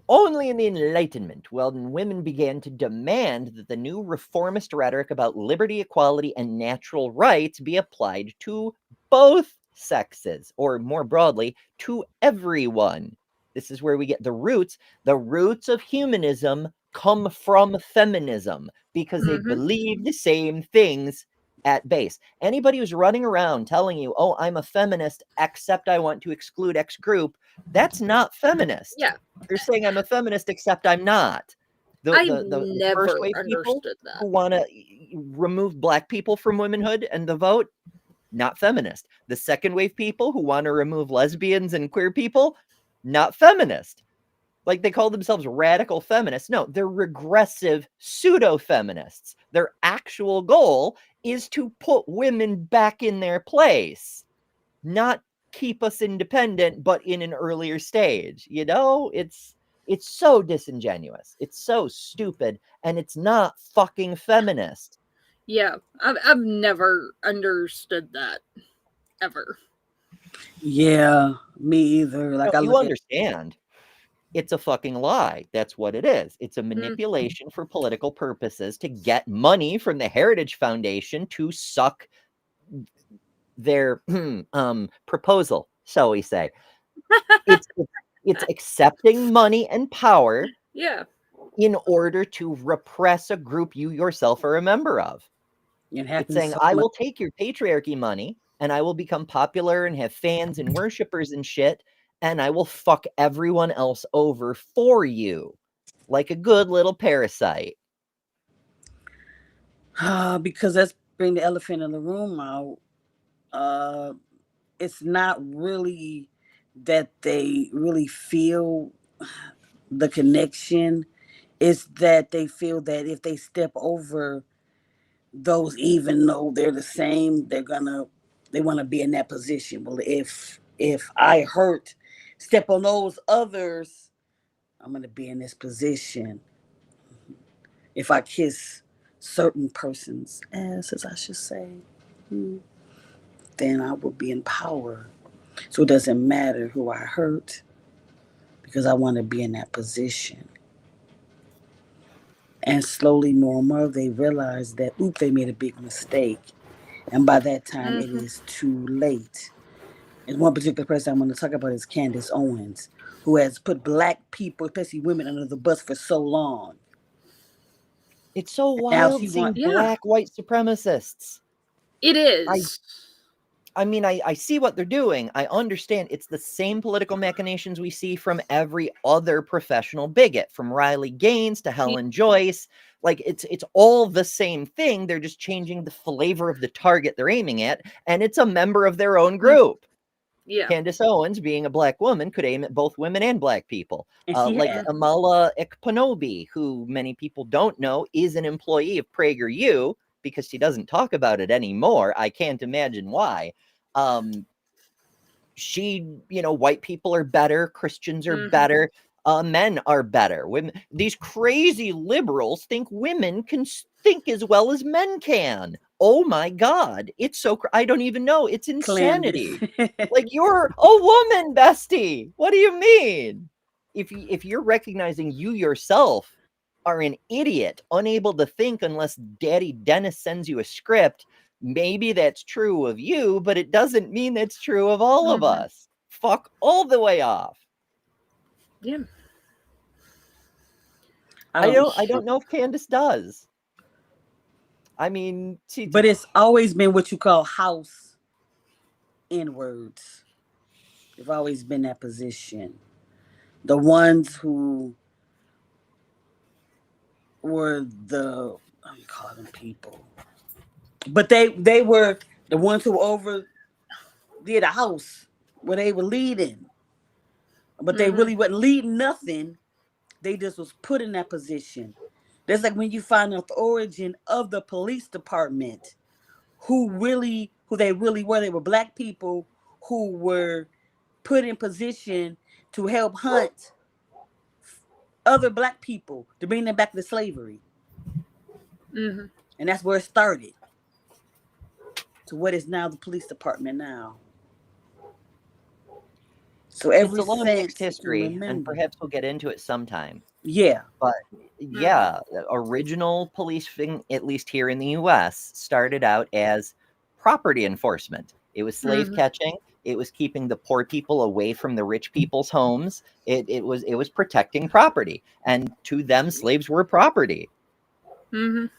only in the Enlightenment, when women began to demand that the new reformist rhetoric about liberty, equality, and natural rights be applied to both sexes, or more broadly, to everyone. This is where we get the roots. The roots of humanism come from feminism, because they believe the same things at base. Anybody who's running around telling you, oh, I'm a feminist, except I want to exclude X group, that's not feminist. Yeah. They're saying I'm a feminist, except I'm not. The first wave people that. who want to remove black people from womanhood and the vote, not feminist. The second wave people who want to remove lesbians and queer people, not feminist. Like they call themselves radical feminists. No, they're regressive pseudo-feminists. Their actual goal is to put women back in their place, not keep us independent, but in an earlier stage. You know, it's so disingenuous. It's so stupid, and it's not fucking feminist. Yeah, I've never understood that ever. Yeah, me either. Like No, I you look understand. It's a fucking lie. That's what it is. It's a manipulation for political purposes to get money from the Heritage Foundation to suck their proposal, shall we say. It's accepting money and power in order to repress a group you yourself are a member of. It's saying, so I will take your patriarchy money and I will become popular and have fans and worshipers and shit, and I will fuck everyone else over for you like a good little parasite. Because let's bring the elephant in the room out. It's not really that they really feel the connection. It's that they feel that if they step over those, even though they're the same, they want to be in that position. Well, if I step on those others, I'm gonna be in this position. If I kiss certain persons' asses, I should say, then I will be in power. So it doesn't matter who I hurt, because I want to be in that position. And slowly, more and more, they realize that, they made a big mistake. And by that time, it is too late. And one particular person I'm going to talk about is Candace Owens, who has put black people, especially women, under the bus for so long. It's so wild seeing black white supremacists. It is. I mean, I see what they're doing. I understand it's the same political machinations we see from every other professional bigot, from Riley Gaines to Helen Joyce. Like, it's all the same thing. They're just changing the flavor of the target they're aiming at, and it's a member of their own group. Yeah. Candace Owens, being a black woman, could aim at both women and black people. Like Amala Ekpanobi, who many people don't know is an employee of PragerU, because she doesn't talk about it anymore. I can't imagine why. She, white people are better, Christians are better, men are better. Women, these crazy liberals think women can think as well as men can. Oh my God. It's so, I don't even know. It's insanity. Like, you're a woman, bestie. What do you mean? If you're recognizing you yourself are an idiot, unable to think unless Daddy Dennis sends you a script, maybe that's true of you, but it doesn't mean that's true of all of us. Fuck all the way off. Yeah. I don't know if Candace does. I mean, but it's always been what you call house N-words. They've always been that position. The ones who were the, I'm calling people, but they were the ones who did a house where they were leading, but they really wasn't leading nothing. They just was put in that position. That's like when you find out the origin of the police department, who they really were. They were black people who were put in position to help hunt other black people to bring them back to slavery. And that's where it started. To what is now the police department now. So it's a long mixed history, and perhaps we'll get into it sometime. Yeah. But yeah, the original policing, at least here in the US, started out as property enforcement. It was slave catching. It was keeping the poor people away from the rich people's homes. It was protecting property. And to them, slaves were property. And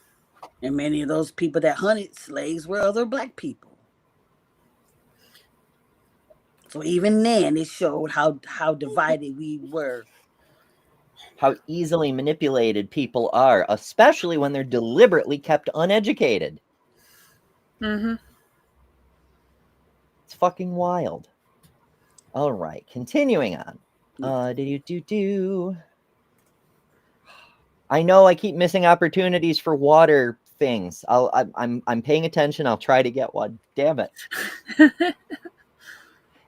many of those people that hunted slaves were other black people. So even then, it showed how divided we were. how easily manipulated people are, especially when they're deliberately kept uneducated. Mm-hmm. It's fucking wild. All right, continuing on. I know I keep missing opportunities for water things. I'm paying attention. I'll try to get one. Damn it.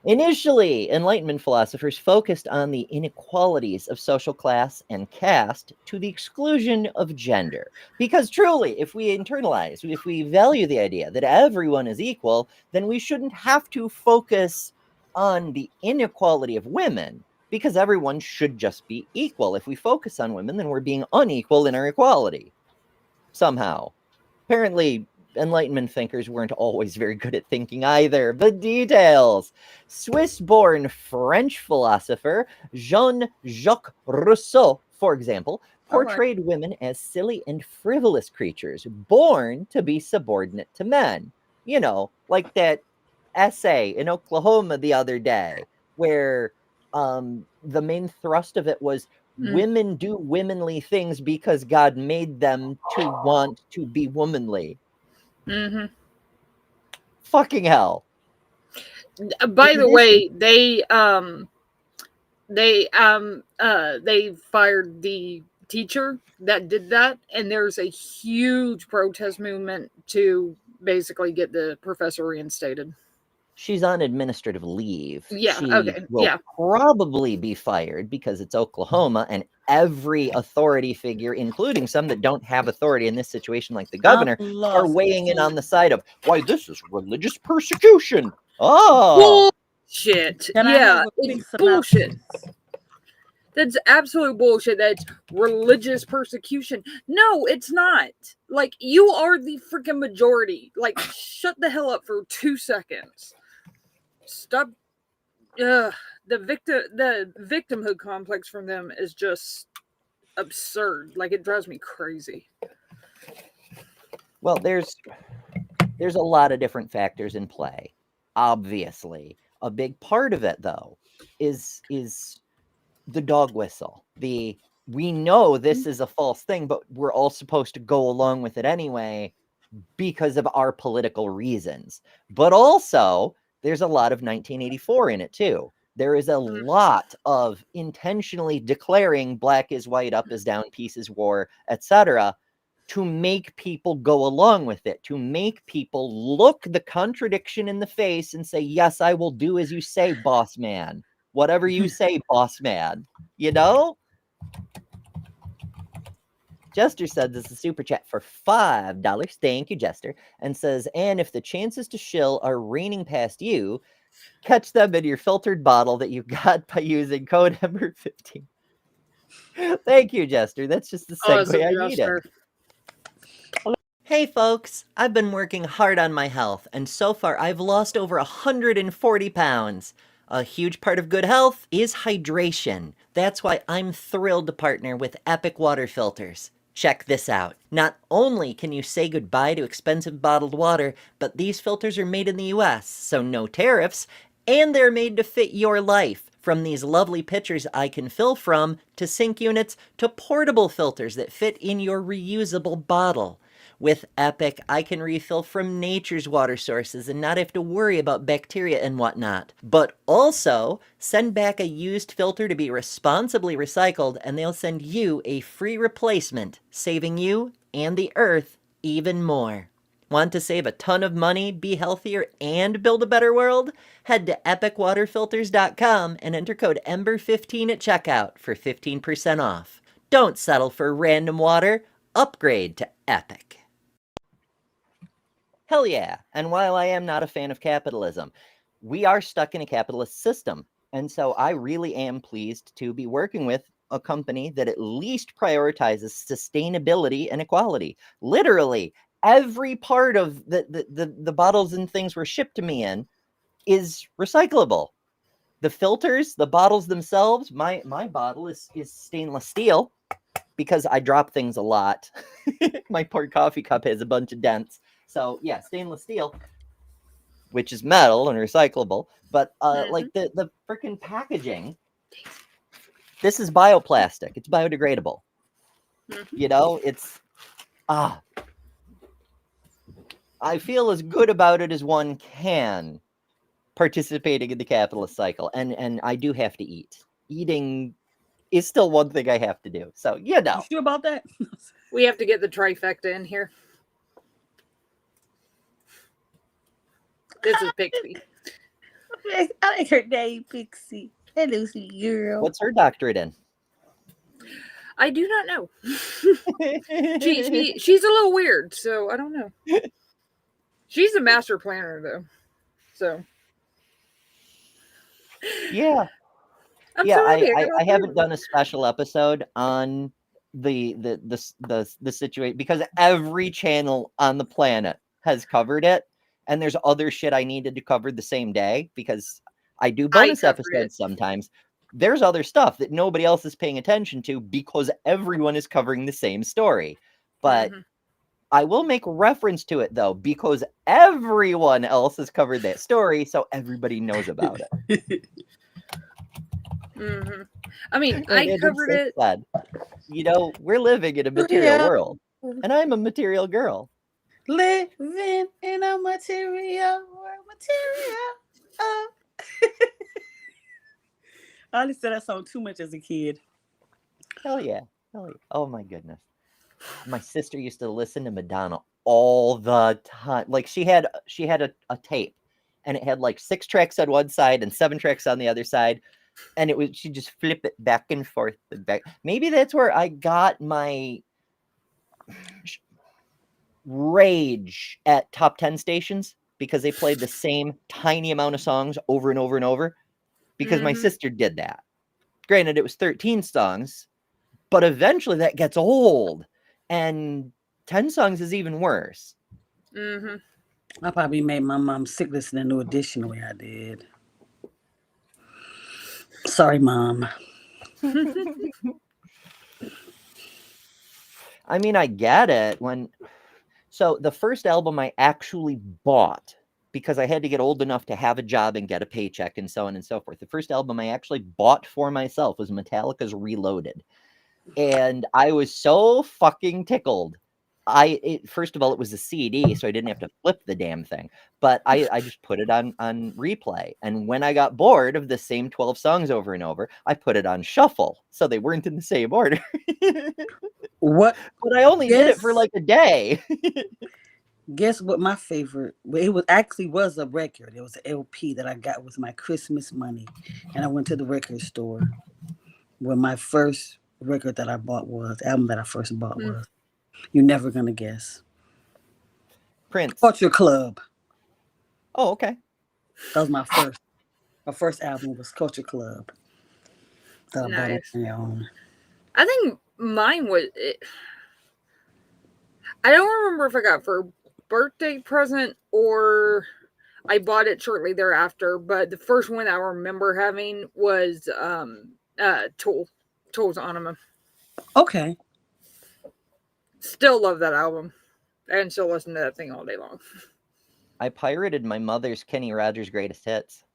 Initially, Enlightenment philosophers focused on the inequalities of social class and caste to the exclusion of gender. Because truly, if we internalize, if we value the idea that everyone is equal, then we shouldn't have to focus on the inequality of women, because everyone should just be equal. If we focus on women, then we're being unequal in our equality. Somehow. Apparently, Enlightenment thinkers weren't always very good at thinking either. The details. Swiss-born French philosopher Jean-Jacques Rousseau, for example, portrayed women as silly and frivolous creatures born to be subordinate to men. You know, like that essay in Oklahoma the other day where the main thrust of it was women do womanly things because God made them to want to be womanly. Mm-hmm. Fucking hell. By the way, they fired the teacher that did that, and there's a huge protest movement to basically get the professor reinstated. She's on administrative leave. Yeah, she okay. will probably be fired because it's Oklahoma, and every authority figure, including some that don't have authority in this situation, like the governor, are weighing in on the side of, why, this is religious persecution. Oh, bullshit. Yeah, it's bullshit. That's absolute bullshit. That's religious persecution. No, it's not. Like, you are the freaking majority. Like, shut the hell up for 2 seconds. Stop. The victimhood complex from them is just absurd. Like, it drives me crazy. Well, there's a lot of different factors in play. Obviously, a big part of it, though, is the dog whistle. We know this is a false thing, but we're all supposed to go along with it anyway because of our political reasons. But also, there's a lot of 1984 in it too. There is a lot of intentionally declaring black is white, up is down, peace is war, etc., to make people go along with it, to make people look the contradiction in the face and say, yes, I will do as you say, boss man. Whatever you say, boss man. You know? Jester said this is a super chat for $5. Thank you, Jester. And says, and if the chances to shill are raining past you, catch them in your filtered bottle that you got by using code Ember15. Thank you, Jester. That's just the segue I needed. Hey folks, I've been working hard on my health, and so far I've lost over 140 pounds. A huge part of good health is hydration. That's why I'm thrilled to partner with Epic Water Filters. Check this out. Not only can you say goodbye to expensive bottled water, but these filters are made in the US, so no tariffs, and they're made to fit your life. From these lovely pitchers I can fill from, to sink units, to portable filters that fit in your reusable bottle. With Epic, I can refill from nature's water sources and not have to worry about bacteria and whatnot. But also, send back a used filter to be responsibly recycled, and they'll send you a free replacement, saving you and the earth even more. Want to save a ton of money, be healthier, and build a better world? Head to epicwaterfilters.com and enter code EMBER15 at checkout for 15% off. Don't settle for random water. Upgrade to Epic. Hell yeah. And while I am not a fan of capitalism, we are stuck in a capitalist system. And so I really am pleased to be working with a company that at least prioritizes sustainability and equality. Literally, every part of the bottles and things were shipped to me in is recyclable. The filters, the bottles themselves, my bottle is stainless steel because I drop things a lot. My poor coffee cup has a bunch of dents. So yeah, stainless steel, which is metal and recyclable, but like the freaking packaging This is bioplastic. It's biodegradable. Mm-hmm. You know, it's I feel as good about it as one can participating in the capitalist cycle. And I do have to eat. Eating is still one thing I have to do. So, you know. You sure about that? We have to get the trifecta in here. This is Pixie. I like her name, Pixie. Hello, sweet girl. What's her doctorate in? I do not know. She's a little weird, so I don't know. She's a master planner, though. So. Yeah. I haven't done a special episode on the situation because every channel on the planet has covered it, and there's other shit I needed to cover the same day because I do bonus episodes sometimes. There's other stuff that nobody else is paying attention to because everyone is covering the same story. But I will make reference to it though because everyone else has covered that story, so everybody knows about it. I mean, I covered it. Sad. You know, we're living in a material world, and I'm a material girl. Living in a material world. I listened to that song too much as a kid. Hell yeah. Oh my goodness. My sister used to listen to Madonna all the time. Like she had a tape, and it had like 6 tracks on one side and 7 tracks on the other side. And she'd just flip it back and forth and back. Maybe that's where I got my rage at top 10 stations because they played the same tiny amount of songs over and over and over because my sister did that. Granted, it was 13 songs, but eventually that gets old and 10 songs is even worse. I probably made my mom sick listening to New Edition the way I did. Sorry, Mom. I mean, I get it. So the first album I actually bought because I had to get old enough to have a job and get a paycheck and so on and so forth. The first album I actually bought for myself was Metallica's Reloaded. And I was so fucking tickled. First of all, it was a CD, so I didn't have to flip the damn thing. But I just put it on replay. And when I got bored of the same 12 songs over and over, I put it on shuffle. So they weren't in the same order. What? But I only did it for like a day. Guess what my favorite? It was a record. It was an LP that I got with my Christmas money. And I went to the record store where my first record that I bought was, the album that I first bought was. You're never gonna guess. Prince. Culture Club. Oh, okay. That was my first. My first album was Culture Club. Nice. I think mine was. I don't remember if I got for a birthday present or I bought it shortly thereafter. But the first one I remember having was Tool's Anima. Okay. Still love that album. And still listen to that thing all day long. I pirated my mother's Kenny Rogers Greatest Hits.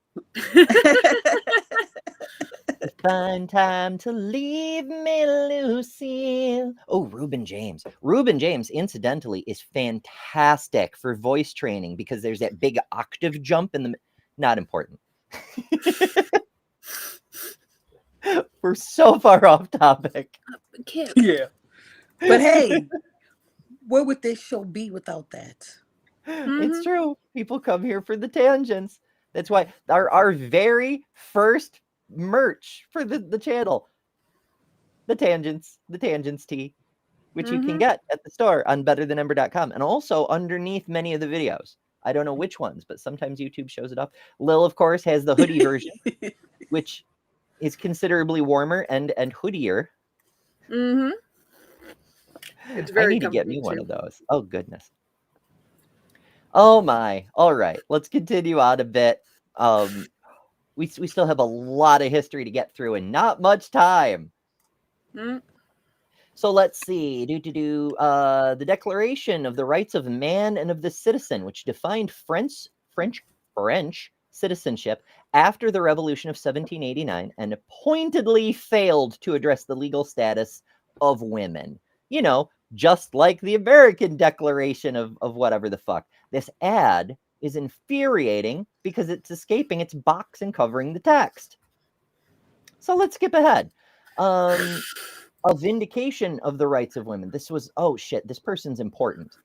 Find time to leave me, Lucille. Oh, Reuben James. Reuben James, incidentally, is fantastic for voice training because there's that big octave jump in the... Not important. We're so far off topic. Yeah. But hey, where would this show be without that? It's true. People come here for the tangents. That's why our very first merch for the channel, the tangents tea, which you can get at the store on betterthanember.com and also underneath many of the videos. I don't know which ones, but sometimes YouTube shows it up. Lil, of course, has the hoodie version, which is considerably warmer and hoodier. It's very I need to get me one of those. Oh, goodness. Oh, my. All right. Let's continue on a bit. We still have a lot of history to get through and not much time. So let's see. The Declaration of the Rights of Man and of the Citizen, which defined French citizenship after the Revolution of 1789 and pointedly failed to address the legal status of women. You know, just like the American Declaration of whatever the fuck. This ad is infuriating because it's escaping its box and covering the text. So let's skip ahead. A vindication of the rights of women. This was, oh shit, this person's important.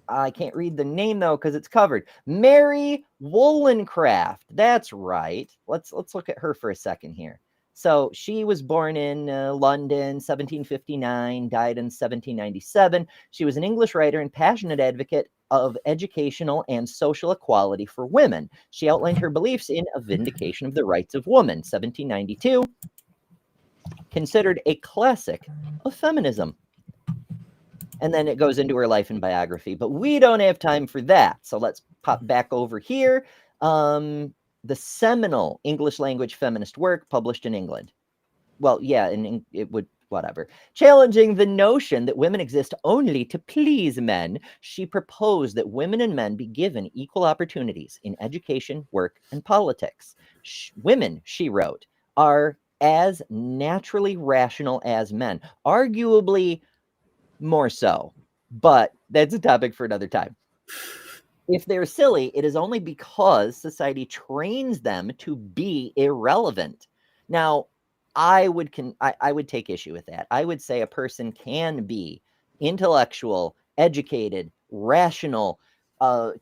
I can't read the name though because it's covered. Mary Wollstonecraft. That's right. Let's look at her for a second here. So she was born in London, 1759, died in 1797. She was an English writer and passionate advocate of educational and social equality for women. She outlined her beliefs in A Vindication of the Rights of Woman, 1792, considered a classic of feminism. And then it goes into her life and biography, but we don't have time for that. So let's pop back over here. The seminal English language feminist work published in England. Well, yeah, and it would, whatever. Challenging the notion that women exist only to please men, she proposed that women and men be given equal opportunities in education, work, and politics. Women, she wrote, are as naturally rational as men, arguably more so, but that's a topic for another time. If they're silly, it is only because society trains them to be irrelevant. Now, I would take issue with that. I would say a person can be intellectual, educated, rational,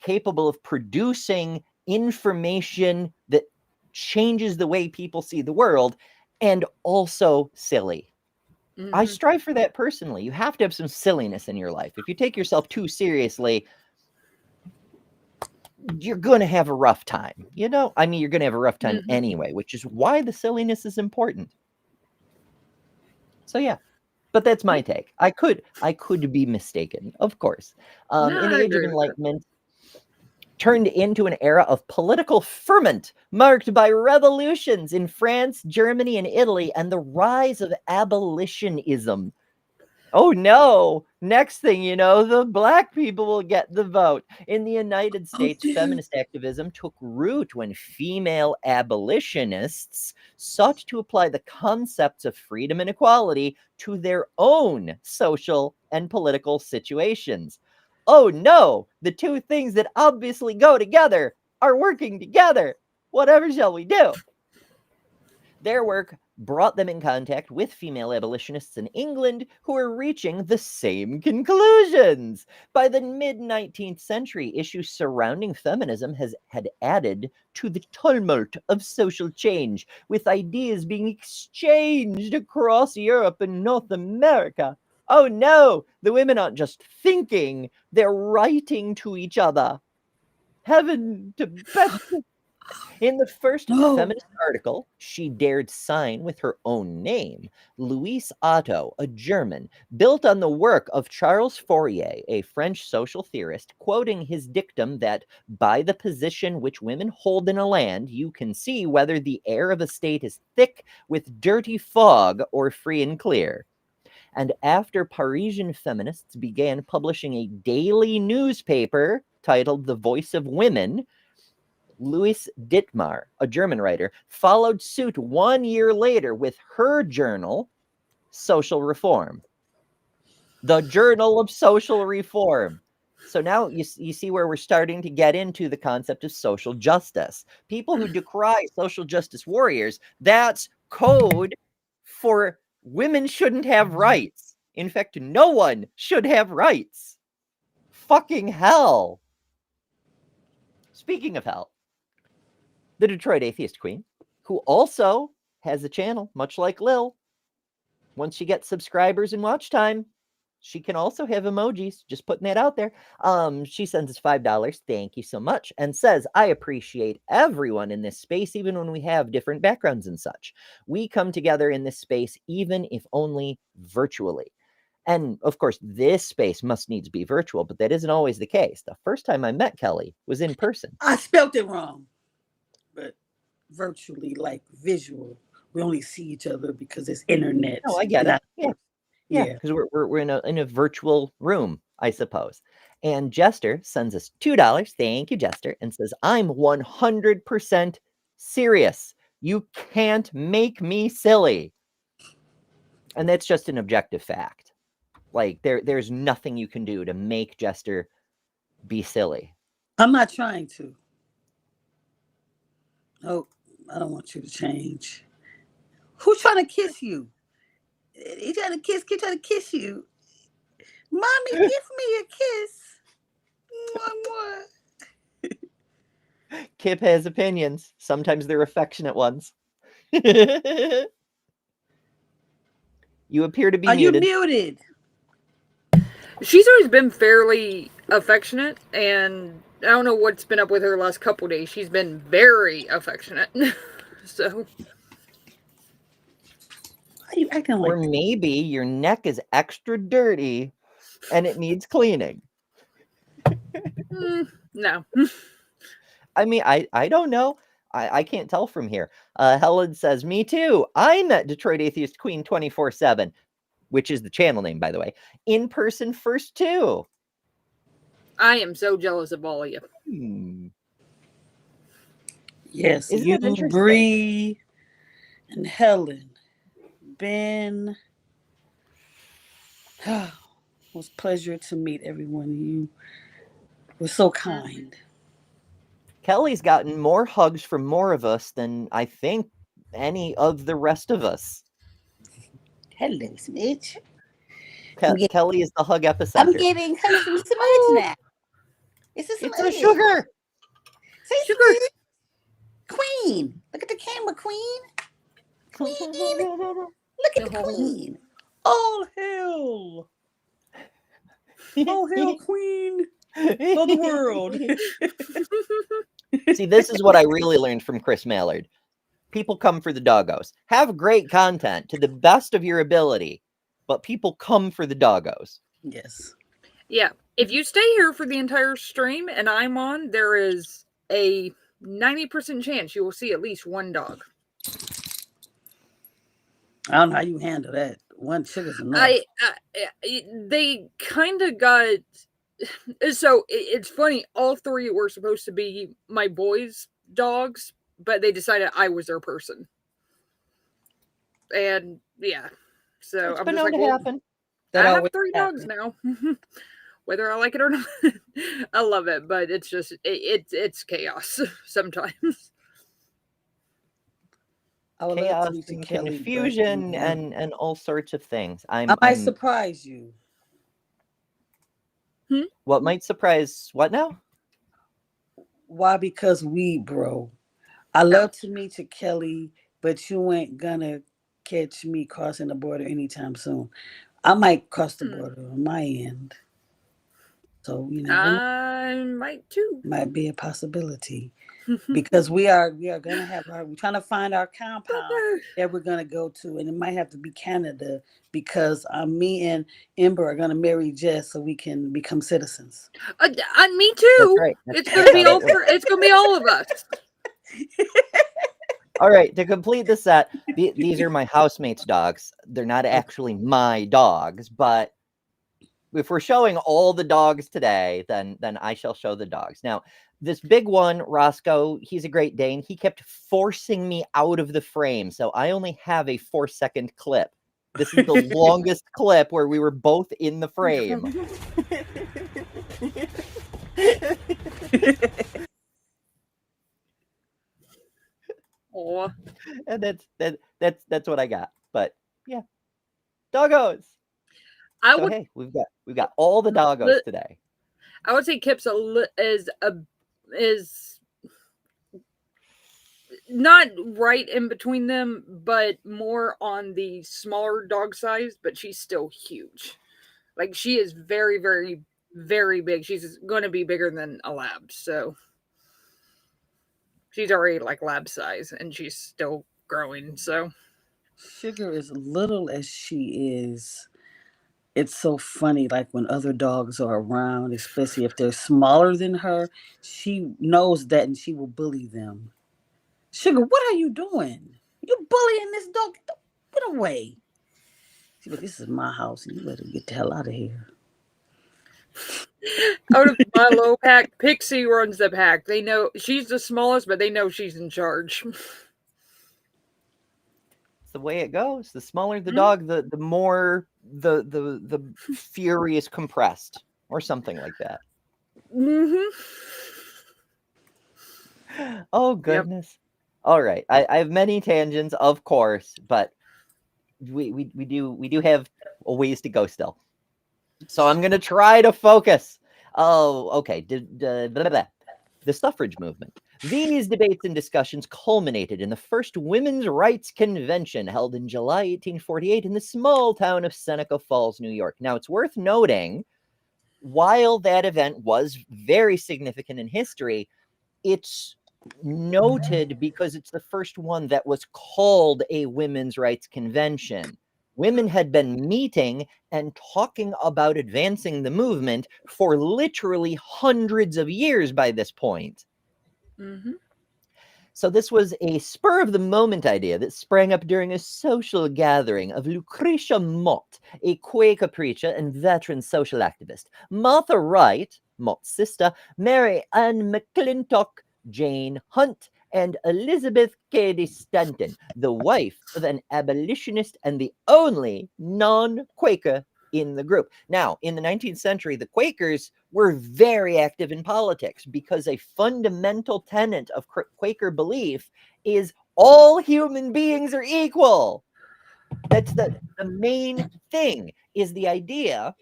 capable of producing information that changes the way people see the world, and also silly. Mm-hmm. I strive for that personally. You have to have some silliness in your life. If you take yourself too seriously, you're going to have a rough time. You know, I mean, you're going to have a rough time anyway, which is why the silliness is important. So yeah, but that's my take. I could be mistaken, of course. In the Age of Enlightenment, turned into an era of political ferment marked by revolutions in France, Germany, and Italy, and the rise of abolitionism. Oh no, next thing you know, the black people will get the vote. In the United States, feminist activism took root when female abolitionists sought to apply the concepts of freedom and equality to their own social and political situations. Oh no, the two things that obviously go together are working together. Whatever shall we do? Their work brought them in contact with female abolitionists in England who were reaching the same conclusions. By the mid-19th century, issues surrounding feminism had added to the tumult of social change, with ideas being exchanged across Europe and North America. Oh no, the women aren't just thinking, they're writing to each other. Heaven to best. In the first feminist article she dared sign with her own name, Louise Otto, a German, built on the work of Charles Fourier, a French social theorist, quoting his dictum that by the position which women hold in a land, you can see whether the air of a state is thick with dirty fog or free and clear. And after Parisian feminists began publishing a daily newspaper titled The Voice of Women, Louise Dittmar, a German writer, followed suit 1 year later with her journal, Social Reform. The Journal of Social Reform. So now you see where we're starting to get into the concept of social justice. People who decry social justice warriors, that's code for women shouldn't have rights. In fact, no one should have rights. Fucking hell. Speaking of hell, the Detroit Atheist Queen, who also has a channel, much like Lil. Once she gets subscribers and watch time, she can also have emojis. Just putting that out there. She sends us $5. Thank you so much. And says, I appreciate everyone in this space, even when we have different backgrounds and such. We come together in this space, even if only virtually. And of course, this space must needs be virtual, but that isn't always the case. The first time I met Kelly was in person. I spelled it wrong. But virtually, like visual, we only see each other because it's internet. Oh, I get it. Yeah, because we're in a virtual room, I suppose. And Jester sends us $2. Thank you, Jester. And says, I'm 100% serious. You can't make me silly. And that's just an objective fact. Like, there's nothing you can do to make Jester be silly. I'm not trying to. Oh, I don't want you to change. Who's trying to kiss you? He trying to kiss. Kid trying to kiss you. Mommy, give me a kiss. Mwah, mwah. Kip has opinions. Sometimes they're affectionate ones. You appear to be muted. Are you muted? She's always been fairly affectionate, and I don't know what's been up with her the last couple days. She's been very affectionate. So. Why are you acting like Or maybe your neck is extra dirty and it needs cleaning. No. I mean, I don't know. I can't tell from here. Helen says, me too. I met Detroit Atheist Queen 24/7, which is the channel name, by the way, in person first too. I am so jealous of all of you. Yes, Isn't you, that interesting? Bree, and Helen, Ben. It was a pleasure to meet everyone. You were so kind. Kelly's gotten more hugs from more of us than I think any of the rest of us. Hello, Smidge. Kelly is the hug epicenter. I'm getting hugs from Smidge now. It's a sugar. Say sugar. Queen. Look at the camera, Queen. Queen. Look at the Queen. All hail. All hail, Queen of the world. See, this is what I really learned from Chris Mallard. People come for the doggos. Have great content to the best of your ability, but people come for the doggos. Yes. Yeah. If you stay here for the entire stream and I'm on, there is a 90% chance you will see at least one dog. I don't know how you handle that. One sugar's enough. They kind of got... So, it's funny. All three were supposed to be my boys' dogs, but they decided I was their person. And, yeah. So, It's I'm been just known like, to well, happen. I have 3 dogs now. Whether I like it or not. I love it, but it's just, it's chaos sometimes. Chaos and confusion and all sorts of things. I might surprise you. What might surprise what now? Why? Because bro. I love to meet you, Kelly, but you ain't gonna catch me crossing the border anytime soon. I might cross the border on my end. So, you know, I might too. Might be a possibility. Because we're trying to find our compound that we're gonna go to, and it might have to be Canada because me and Ember are gonna marry Jess so we can become citizens. Me too. Right. It's gonna be all. It's gonna be all of us. All right. To complete the set, these are my housemates' dogs. They're not actually my dogs, but if we're showing all the dogs today, then I shall show the dogs. Now, this big one, Roscoe, he's a Great Dane. He kept forcing me out of the frame, so I only have a 4-second clip. This is the longest clip where we were both in the frame. And that's what I got. But yeah, doggos. Hey, we've got all the doggos today. I would say Kip's is not right in between them, but more on the smaller dog size, but she's still huge. Like, she is very, very, very big. She's going to be bigger than a lab, so she's already like lab size, and she's still growing, so. Sugar, as little as she is, it's so funny, like when other dogs are around, especially if they're smaller than her, she knows that and she will bully them. Sugar, what are you doing? You're bullying this dog. Get away. She goes, this is my house and you better get the hell out of here. Out of my low pack, Pixie runs the pack. They know she's the smallest, but they know she's in charge. It's the way it goes. The smaller the dog, the more the fury is compressed, or something like that. Oh goodness. Yep. All right. I have many tangents, of course, but we do have a ways to go still. So I'm gonna try to focus. Oh, okay. The suffrage movement. These debates and discussions culminated in the first women's rights convention held in July 1848 in the small town of Seneca Falls, New York. Now, it's worth noting, while that event was very significant in history, it's noted because it's the first one that was called a women's rights convention. Women had been meeting and talking about advancing the movement for literally hundreds of years by this point. So this was a spur-of-the-moment idea that sprang up during a social gathering of Lucretia Mott, a Quaker preacher and veteran social activist, Martha Wright, Mott's sister, Mary Ann McClintock, Jane Hunt, and Elizabeth Cady Stanton, the wife of an abolitionist and the only non-Quaker in the group. Now, in the 19th century, the Quakers were very active in politics because a fundamental tenet of Quaker belief is all human beings are equal. That's the main thing, is the idea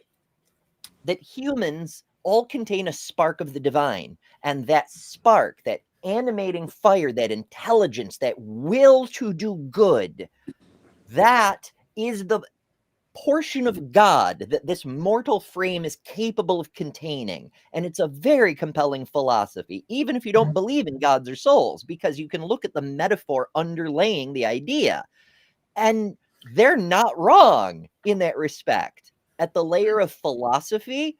that humans all contain a spark of the divine, and that spark, that animating fire, that intelligence, that will to do good, that is the portion of God that this mortal frame is capable of containing. And it's a very compelling philosophy, even if you don't believe in gods or souls, because you can look at the metaphor underlaying the idea. And they're not wrong in that respect. At the layer of philosophy,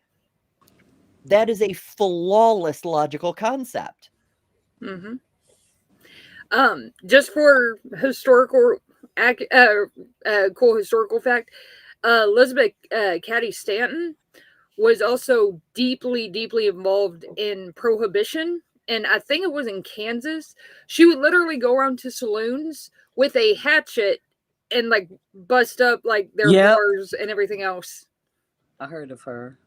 that is a flawless logical concept. Just for historical, cool historical fact, Elizabeth Cady Stanton was also deeply, deeply involved in prohibition, and I think it was in Kansas. She would literally go around to saloons with a hatchet and like bust up like their bars and everything else. I heard of her.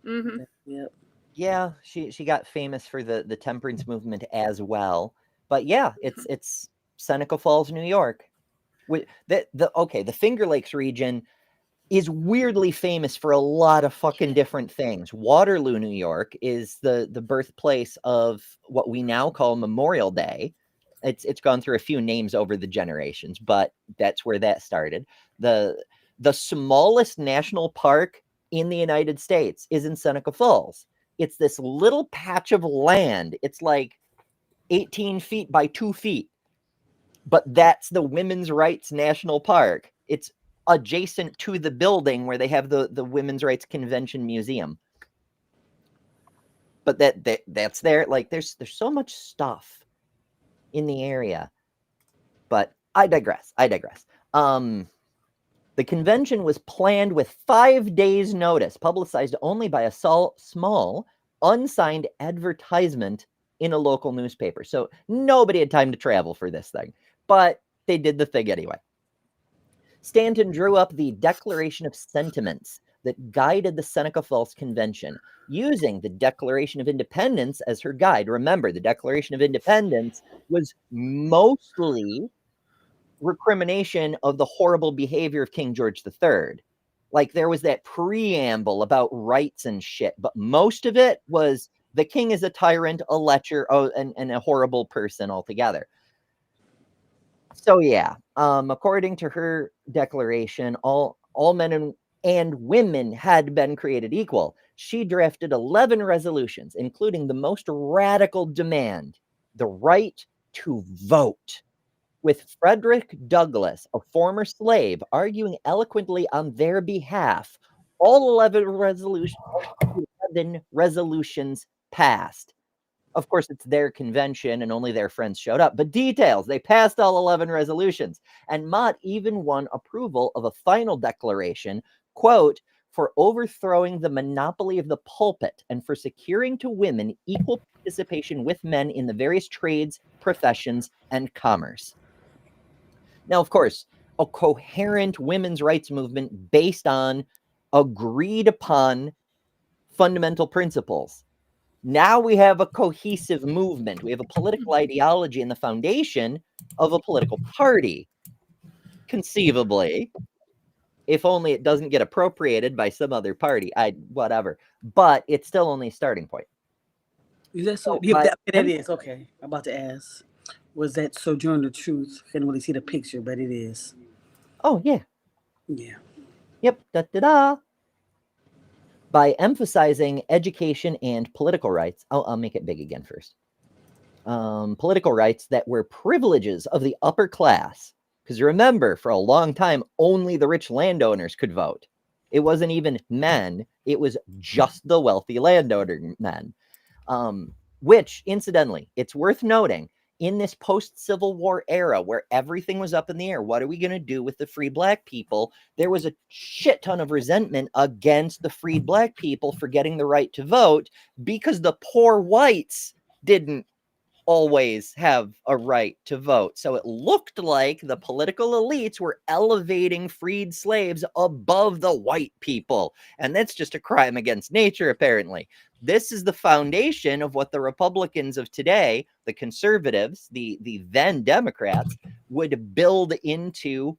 Yep. Yeah, she got famous for the temperance movement as well. But yeah, it's Seneca Falls, New York. The Finger Lakes region is weirdly famous for a lot of fucking different things. Waterloo, New York is the birthplace of what we now call Memorial Day. It's gone through a few names over the generations, but that's where that started. The smallest national park in the United States is in Seneca Falls. It's this little patch of land. It's like 18 feet by 2 feet. But that's the Women's Rights National Park. It's adjacent to the building where they have the Women's Rights Convention Museum. But that's there. Like there's so much stuff in the area. But I digress. The convention was planned with 5 days' notice, publicized only by a small, unsigned advertisement in a local newspaper. So nobody had time to travel for this thing, but they did the thing anyway. Stanton drew up the Declaration of Sentiments that guided the Seneca Falls Convention, using the Declaration of Independence as her guide. Remember, the Declaration of Independence was mostly recrimination of the horrible behavior of King George III. Like there was that preamble about rights and shit, but most of it was the king is a tyrant, a lecher, and a horrible person altogether. So yeah, according to her declaration, all men and women had been created equal. She drafted 11 resolutions, including the most radical demand, the right to vote, with Frederick Douglass, a former slave, arguing eloquently on their behalf. All 11 resolutions passed. Of course, it's their convention and only their friends showed up. But details, they passed all 11 resolutions. And Mott even won approval of a final declaration, quote, for overthrowing the monopoly of the pulpit and for securing to women equal participation with men in the various trades, professions, and commerce. Now, of course, a coherent women's rights movement based on agreed upon fundamental principles. Now we have a cohesive movement. We have a political ideology and the foundation of a political party, conceivably, if only it doesn't get appropriated by some other party. Whatever. But it's still only a starting point. Is that so? Yeah, that is. Okay. I'm about to ask. Was that Sojourner Truth? I can't really see the picture, but it is. Oh, yeah. Yeah. Yep. Da-da-da. By emphasizing education and political rights, I'll make it big again first. Political rights that were privileges of the upper class. Because remember, for a long time, only the rich landowners could vote. It wasn't even men. It was just the wealthy landowner men. Which, incidentally, it's worth noting, in this post-Civil War era where everything was up in the air, what are we going to do with the free black people? There was a shit ton of resentment against the freed black people for getting the right to vote because the poor whites didn't always have a right to vote. So it looked like the political elites were elevating freed slaves above the white people. And that's just a crime against nature, apparently. This is the foundation of what the Republicans of today, the conservatives, the then Democrats, would build into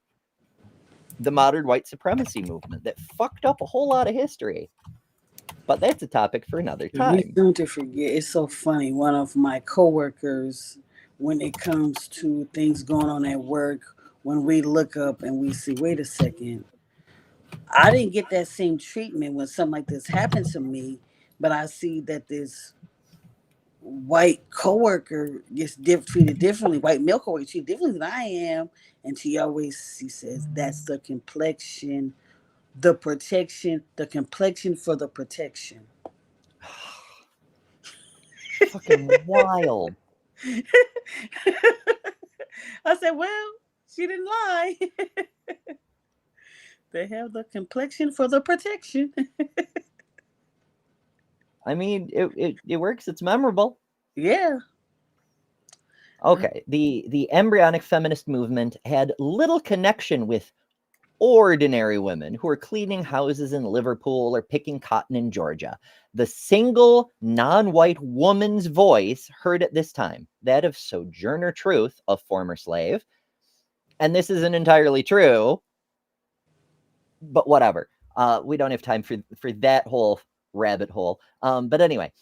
the modern white supremacy movement that fucked up a whole lot of history. But that's a topic for another time. Don't forget, it's so funny. One of my coworkers, when it comes to things going on at work, when we look up and we see, wait a second, I didn't get that same treatment when something like this happened to me, but I see that this white coworker gets treated differently, white male coworker treated differently than I am, and she says that's the complexion. The protection, the complexion for the protection. Fucking wild. I said, well, she didn't lie. They have the complexion for the protection. I mean, it works. It's memorable. Yeah. Okay. The embryonic feminist movement had little connection with ordinary women who are cleaning houses in Liverpool or picking cotton in Georgia. The single non-white woman's voice heard at this time, that of Sojourner Truth, a former slave. And this isn't entirely true, but whatever. We don't have time for that whole rabbit hole. But anyway,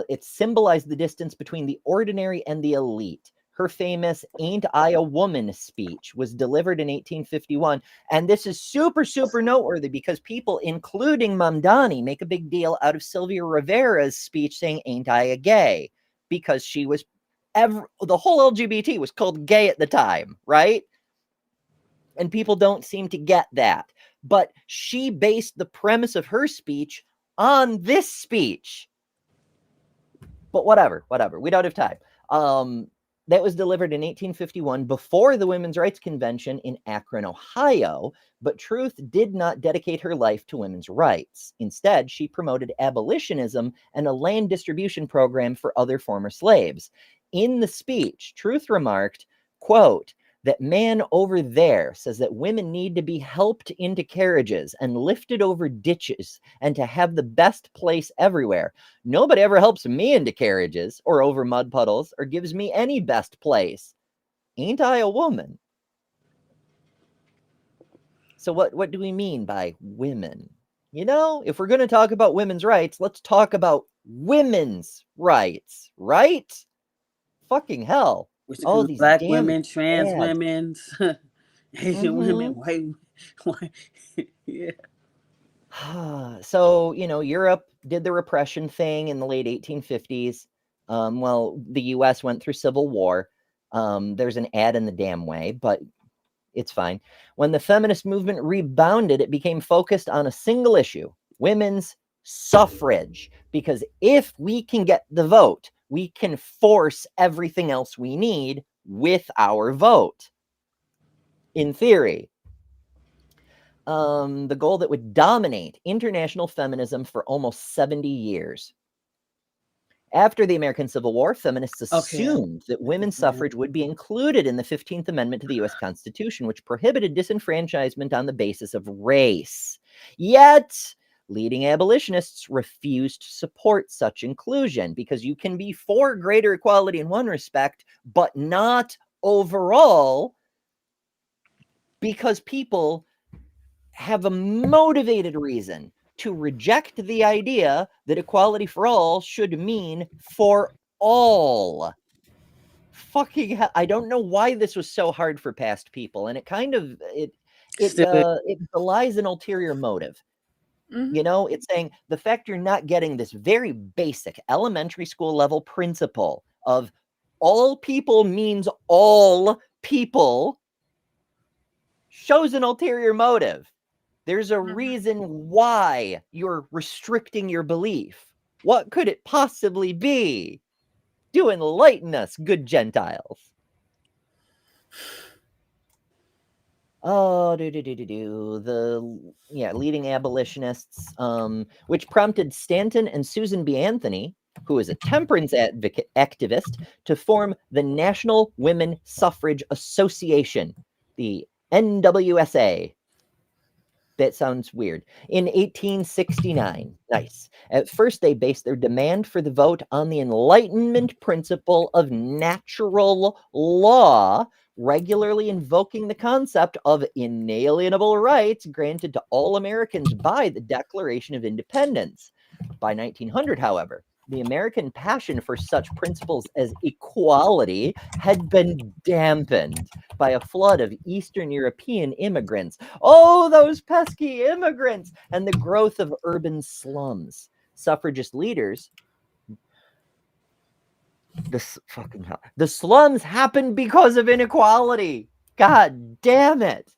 it symbolized the distance between the ordinary and the elite. Her famous "Ain't I a Woman" speech was delivered in 1851. And this is super, super noteworthy because people, including Mamdani, make a big deal out of Sylvia Rivera's speech saying, "Ain't I a gay?" Because she was, the whole LGBT was called gay at the time, right? And people don't seem to get that. But she based the premise of her speech on this speech. But whatever. We don't have time. That was delivered in 1851 before the Women's Rights Convention in Akron, Ohio, but Truth did not dedicate her life to women's rights. Instead, she promoted abolitionism and a land distribution program for other former slaves. In the speech, Truth remarked, quote, that man over there says that women need to be helped into carriages and lifted over ditches and to have the best place everywhere. Nobody ever helps me into carriages or over mud puddles or gives me any best place. Ain't I a woman? So what do we mean by women? You know, if we're going to talk about women's rights, let's talk about women's rights, right? Fucking hell. Oh, these black women, trans women, Asian women, white. Yeah. So, you know, Europe did the repression thing in the late 1850s. Well, the US went through civil war. There's an ad in the damn way, but it's fine. When the feminist movement rebounded, it became focused on a single issue, women's suffrage. Because if we can get the vote, we can force everything else we need with our vote. In theory. the goal that would dominate international feminism for almost 70 years. After the American Civil War, feminists assumed that women's suffrage would be included in the 15th Amendment to the U.S. Constitution, which prohibited disenfranchisement on the basis of race. Yet, leading abolitionists refused to support such inclusion, because you can be for greater equality in one respect, but not overall, because people have a motivated reason to reject the idea that equality for all should mean for all. Fucking hell. I don't know why this was so hard for past people, and it kind of it belies an ulterior motive. You know, it's saying the fact you're not getting this very basic elementary school level principle of all people means all people shows an ulterior motive. There's a reason why you're restricting your belief. What could it possibly be? Do enlighten us, good Gentiles. Oh, leading abolitionists, which prompted Stanton and Susan B. Anthony, who is a temperance activist, to form the National Women Suffrage Association, the NWSA. That sounds weird. In 1869. Nice. At first, they based their demand for the vote on the Enlightenment principle of natural law, regularly invoking the concept of inalienable rights granted to all Americans by the Declaration of Independence. By 1900, however, the American passion for such principles as equality had been dampened by a flood of Eastern European immigrants. Oh, those pesky immigrants! And the growth of urban slums. Suffragist leaders. The slums happened because of inequality. God damn it.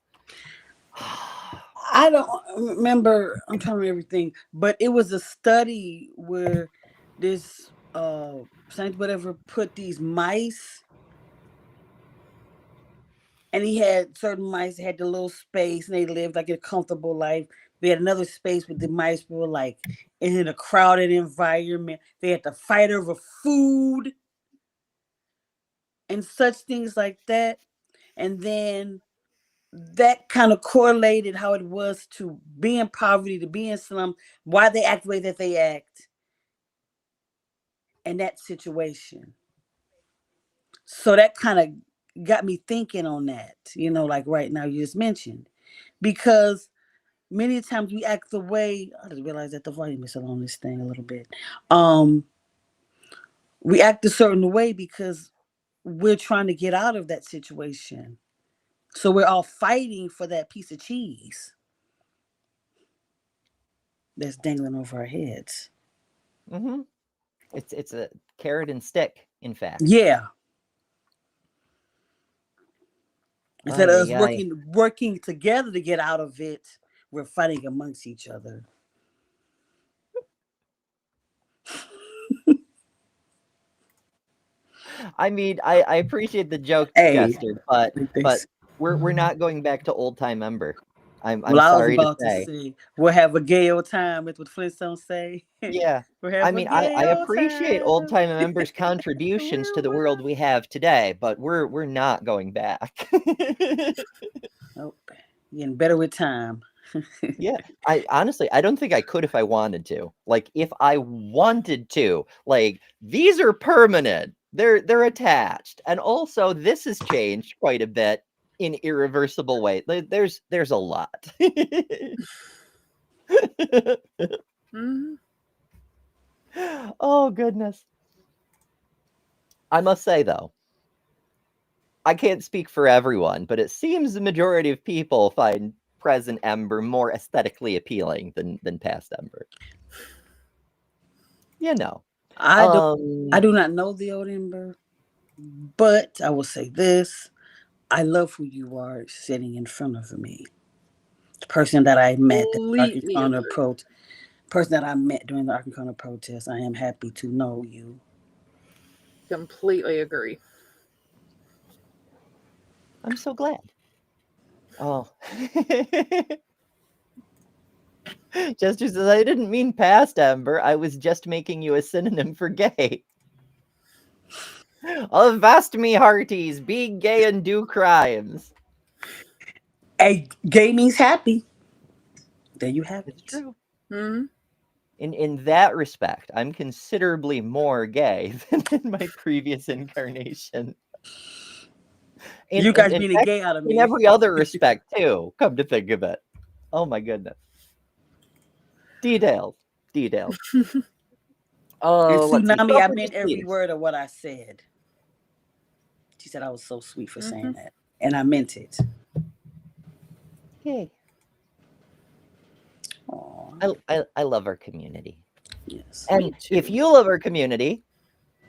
I don't remember. I'm trying to remember everything, but it was a study where this scientist whatever put these mice, and he had certain mice that had the little space, and they lived like a comfortable life. We had another space with the mice were like in a crowded environment. They had to fight over food and such things like that. And then that kind of correlated how it was to be in poverty, to be in slum, why they act the way that they act in that situation. So that kind of got me thinking on that, you know, like right now you just mentioned, because many times we act the way, I just realized that the volume is on this thing a little bit. We act a certain way because we're trying to get out of that situation. So we're all fighting for that piece of cheese that's dangling over our heads. Mm-hmm. It's a carrot and stick, in fact. Yeah. Instead of us working together to get out of it, we're fighting amongst each other. I mean, I appreciate the joke, Jester, but we're not going back to old time Ember. I'm sorry to say. We'll have a gay old time. That's what Flintstones say. Yeah. I mean, I appreciate old time Ember's contributions to the world we have today, but we're not going back. Nope. Getting better with time. Yeah. I honestly, I don't think I could if I wanted to. Like, if I wanted to, like, these are permanent. They're attached. And also this has changed quite a bit in irreversible way. There's a lot. Oh goodness. I must say though, I can't speak for everyone, but it seems the majority of people find present Ember more aesthetically appealing than past Ember. You know. I do not know the old Ember, but I will say this. I love who you are sitting in front of me. The person that I met during the Arkham Corner protest. I am happy to know you. Completely agree. I'm so glad. Oh. Jester says, I didn't mean past, Amber. I was just making you a synonym for gay. Avast me, hearties. Be gay and do crimes. Hey, gay means happy. There you have It's it. true. Mm-hmm. In that respect, I'm considerably more gay than in my previous incarnation. You guys being a gay out of me. In every other respect, too, come to think of it. Oh, my goodness. Details. Oh, and let's see. Tsunami, I meant every word of what I said. She said I was so sweet for saying that. And I meant it. Yay. I love our community. Yes. And if you love our community,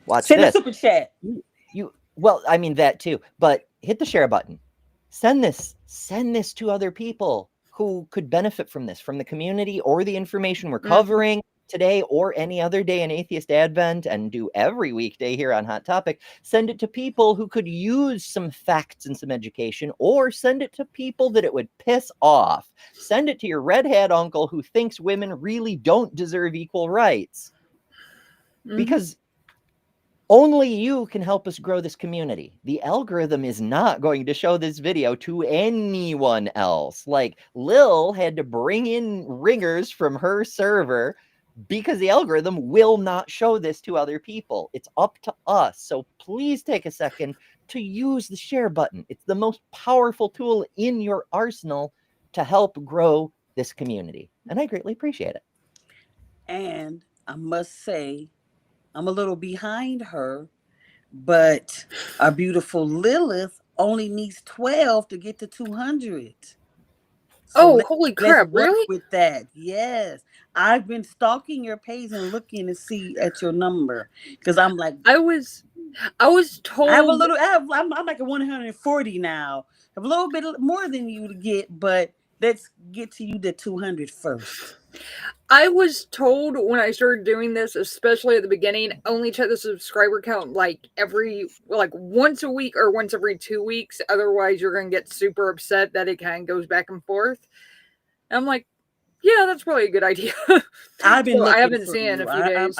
watch Send this. a super chat. Well, I mean that too, but hit the share button. Send this to other people who could benefit from this, from the community or the information we're covering today or any other day in Atheist Advent, and do every weekday here on Hot Topic. Send it to people who could use some facts and some education, or send it to people that it would piss off. Send it to your red hat uncle who thinks women really don't deserve equal rights. Because only you can help us grow this community. The algorithm is not going to show this video to anyone else. Like, Lil had to bring in ringers from her server because the algorithm will not show this to other people. It's up to us. So please take a second to use the share button. It's the most powerful tool in your arsenal to help grow this community. And I greatly appreciate it. And I must say, I'm a little behind her, but our beautiful Lilith only needs 12 to get to 200. So holy crap, really? With that. Yes. I've been stalking your page and looking to see at your number, because I'm like, I was told I'm like a 140 now. I have a little bit more than you to get, but let's get to you to 200 first. I was told when I started doing this, especially at the beginning, only check the subscriber count like once a week or once every 2 weeks. Otherwise, you're going to get super upset that it kind of goes back and forth. And I'm like, yeah, that's probably a good idea. I've been I haven't seen it in a few days.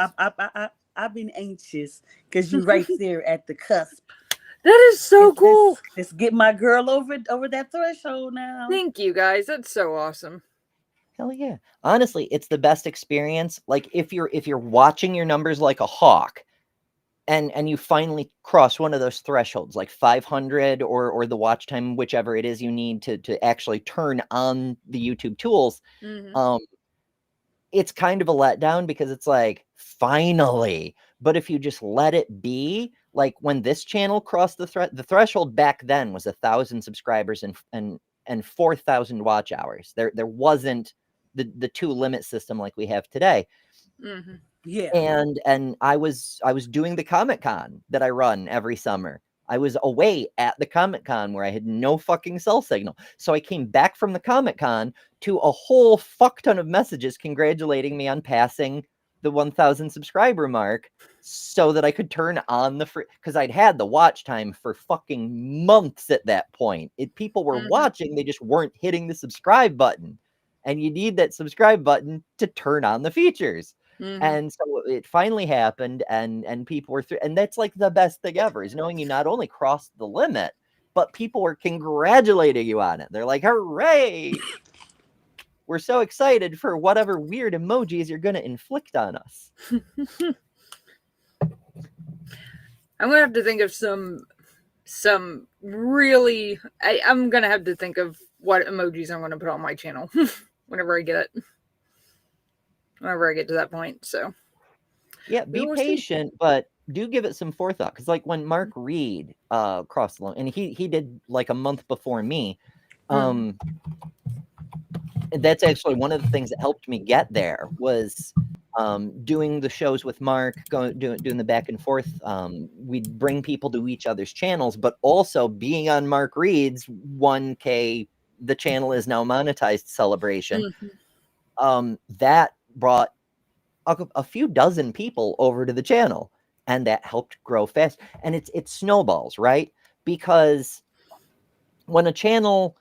I've been anxious because you're right there at the cusp. That is so cool. Let's get my girl over that threshold now. Thank you, guys. That's so awesome. Hell yeah. Honestly, it's the best experience. Like, if you're watching your numbers like a hawk, and you finally cross one of those thresholds, like 500 or the watch time, whichever it is you need to actually turn on the YouTube tools, it's kind of a letdown because it's like, finally. But if you just let it be, like when this channel crossed the threshold back then was 1,000 subscribers and 4,000 watch hours. There wasn't the 2 limit system like we have today. Yeah. And I was doing the Comic-Con that I run every summer. I was away at the Comic-Con where I had no fucking cell signal. So I came back from the Comic-Con to a whole fuck ton of messages congratulating me on passing the 1,000 subscriber mark so that I could turn on the free, because I'd had the watch time for fucking months at that point. People were watching, they just weren't hitting the subscribe button. And you need that subscribe button to turn on the features. And so it finally happened, and people were and that's like the best thing ever, is knowing you not only crossed the limit, but people were congratulating you on it. They're like, hooray! We're so excited for whatever weird emojis you're going to inflict on us. I'm going to have to think of some really, I'm going to have to think of what emojis I'm going to put on my channel whenever I get to that point. So yeah, be patient, but do give it some forethought. Because like when Mark Reed crossed the line, and he did like a month before me, that's actually one of the things that helped me get there, was doing the shows with Mark, doing the back and forth. We'd bring people to each other's channels, but also being on Mark Reed's 1K, the channel is now monetized celebration. That brought a few dozen people over to the channel, and that helped grow fast. And it snowballs, right? Because when a channel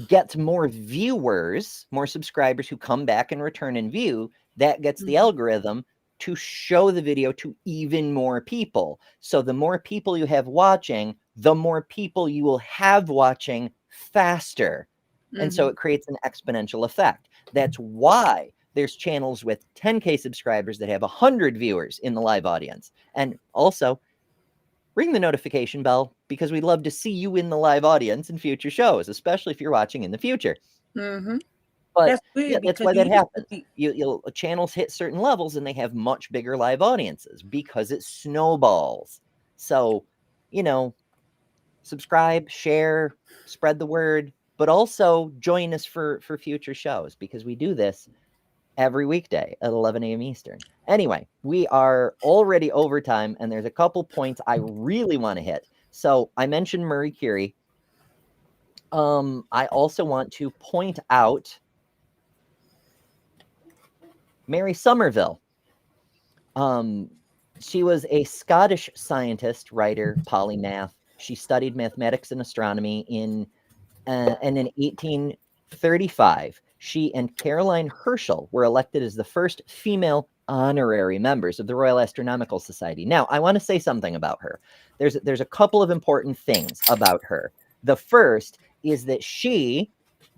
gets more viewers, more subscribers who come back and return and view, that gets the algorithm to show the video to even more people. So the more people you have watching, the more people you will have watching faster. And so it creates an exponential effect. That's why there's channels with 10K subscribers that have 100 viewers in the live audience. And also, ring the notification bell, because we'd love to see you in the live audience in future shows, especially if you're watching in the future. But that's why that happens. Channels hit certain levels and they have much bigger live audiences because it snowballs. So, subscribe, share, spread the word, but also join us for future shows, because we do this every weekday at 11 a.m. Eastern. Anyway, we are already over time, and there's a couple points I really want to hit. So I mentioned Marie Curie. I also want to point out Mary Somerville. She was a Scottish scientist, writer, polymath. She studied mathematics and astronomy and in 1835, she and Caroline Herschel were elected as the first female honorary members of the Royal Astronomical Society. Now, I want to say something about her. There's a couple of important things about her. The first is that she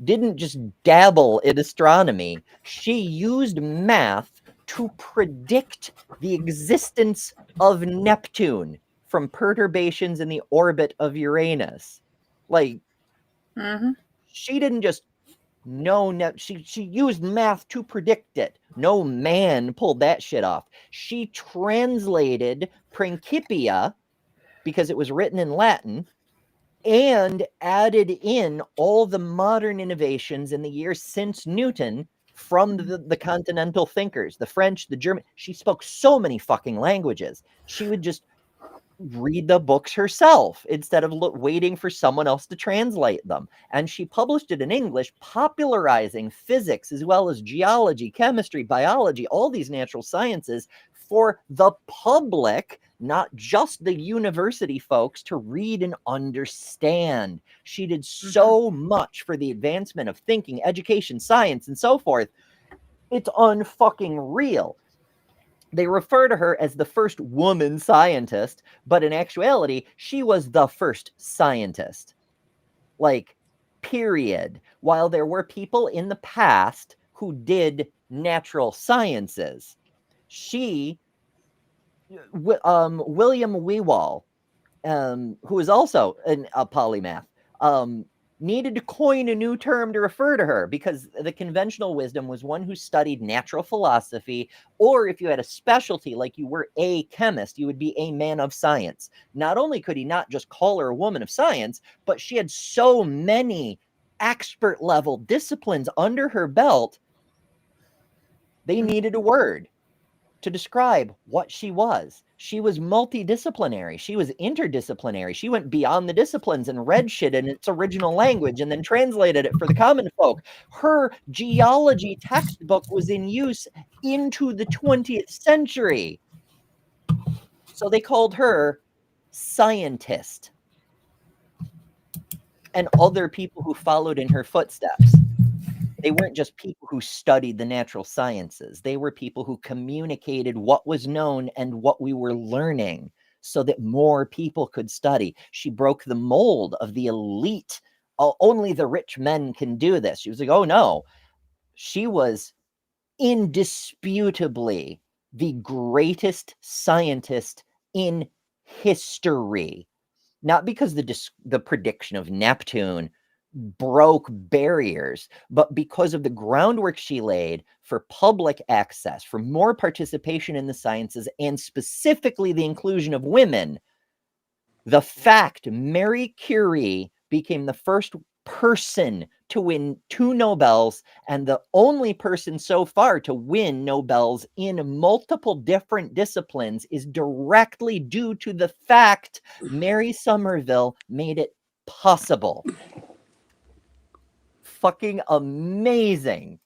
didn't just dabble in astronomy. She used math to predict the existence of Neptune from perturbations in the orbit of Uranus. Like, she didn't just know, she used math to predict it. No man pulled that shit off. She translated Principia, because it was written in Latin, and added in all the modern innovations in the years since Newton from the continental thinkers, the French, the German. She spoke so many fucking languages. She would just read the books herself instead of waiting for someone else to translate them. And she published it in English, popularizing physics as well as geology, chemistry, biology, all these natural sciences for the public, not just the university folks, to read and understand. She did so much for the advancement of thinking, education, science, and so forth. It's unfucking real. They refer to her as the first woman scientist, but in actuality, she was the first scientist. Like, period. While there were people in the past who did natural sciences, William Whewell, who is also a polymath, needed to coin a new term to refer to her, because the conventional wisdom was one who studied natural philosophy, or if you had a specialty, like you were a chemist, you would be a man of science. Not only could he not just call her a woman of science, but she had so many expert level disciplines under her belt, they needed a word to describe what she was. She was multidisciplinary. She was interdisciplinary. She went beyond the disciplines and read shit in its original language and then translated it for the common folk. Her geology textbook was in use into the 20th century. So they called her scientist. And other people who followed in her footsteps. They weren't just people who studied the natural sciences. They were people who communicated what was known and what we were learning so that more people could study. She broke the mold of the elite. Only the rich men can do this. She was like, oh no. She was indisputably the greatest scientist in history. Not because the prediction of Neptune broke barriers, but because of the groundwork she laid for public access, for more participation in the sciences, and specifically the inclusion of women. The fact Marie Curie became the first person to win 2 Nobels and the only person so far to win Nobels in multiple different disciplines is directly due to the fact Mary Somerville made it possible. Fucking amazing.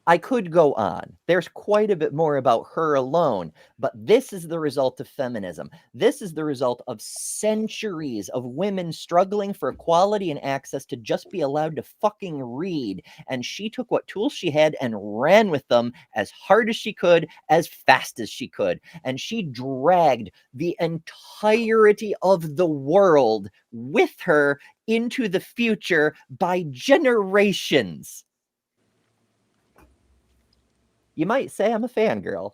I could go on. There's quite a bit more about her alone, but this is the result of feminism. This is the result of centuries of women struggling for equality and access to just be allowed to fucking read. And she took what tools she had and ran with them as hard as she could, as fast as she could. And she dragged the entirety of the world with her into the future by generations. You might say I'm a fangirl.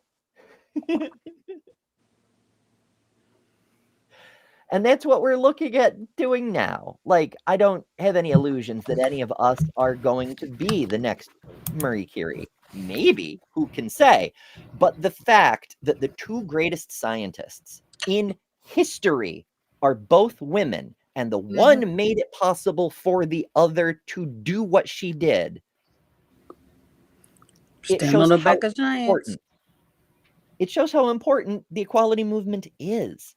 And that's what we're looking at doing now. Like, I don't have any illusions that any of us are going to be the next Marie Curie. Maybe, who can say? But the fact that the two greatest scientists in history are both women, and the one made it possible for the other to do what she did. It shows how important. It shows how important the equality movement is.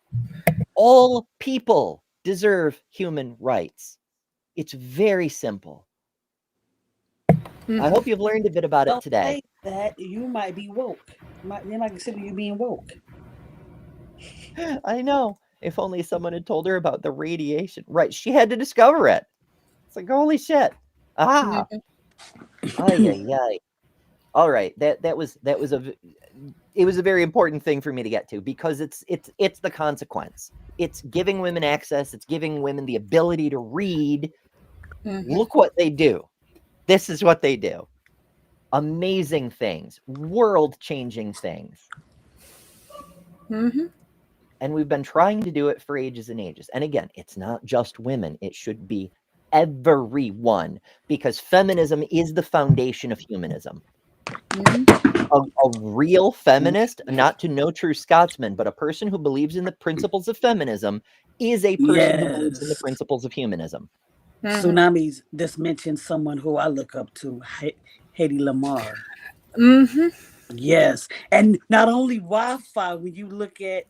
All people deserve human rights. It's very simple. I hope you've learned a bit about it today. That you might be woke. They might consider you being woke. I know. If only someone had told her about the radiation. Right. She had to discover it. It's like, holy shit. Ah. Ay, ay, ay. All right, it was a very important thing for me to get to, because it's the consequence. It's giving women access. It's giving women the ability to read. Look what they do. This is what they do. Amazing things, world-changing things. And we've been trying to do it for ages and ages. And again, it's not just women. It should be everyone, because feminism is the foundation of humanism. A real feminist, not to no true Scotsman, but a person who believes in the principles of feminism is a person who believes in the principles of humanism. Tsunamis just mentioned someone who I look up to, Hedy Lamarr. Yes. And not only Wi-Fi, when you look at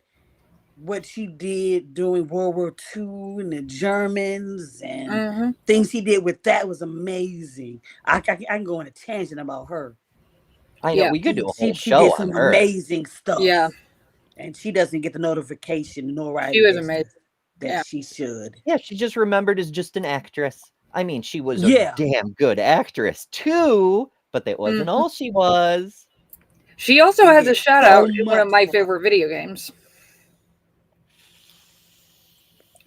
what she did during World War II and the Germans and things he did with that was amazing. I can go on a tangent about her. I know, we could do a whole show did some on her. Amazing stuff. Yeah. And she doesn't get the notification, nor she was amazing. That she should. Yeah, she just remembered as just an actress. I mean, she was a damn good actress too, but that wasn't all she was. She also has a shout out in one of my favorite video games.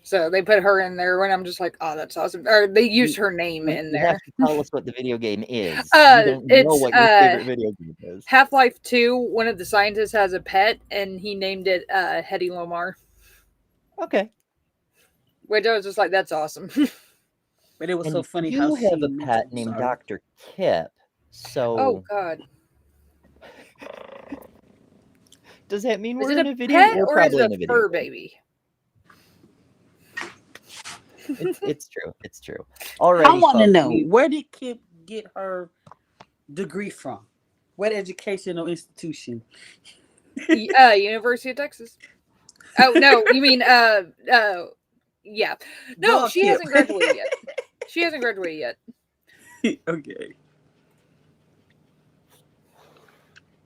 So they put her in there when I'm just like, oh, that's awesome. Or they used her name in there. You have to tell us what the video game is. You don't know what your favorite video game is. Half-Life 2, one of the scientists has a pet, and he named it Hedy Lamarr. Okay. Which I was just like, that's awesome. But it was and so funny you how have a pet named Dr. Kip. So. Oh, God. Does that mean we're in a video? Pet, we're or probably is in it a a video fur baby? It's true. It's true. All right. I want to know, where did Kip get her degree from? What educational institution? University of Texas. Oh no, you mean yeah. No, she hasn't graduated yet. She hasn't graduated yet. Okay.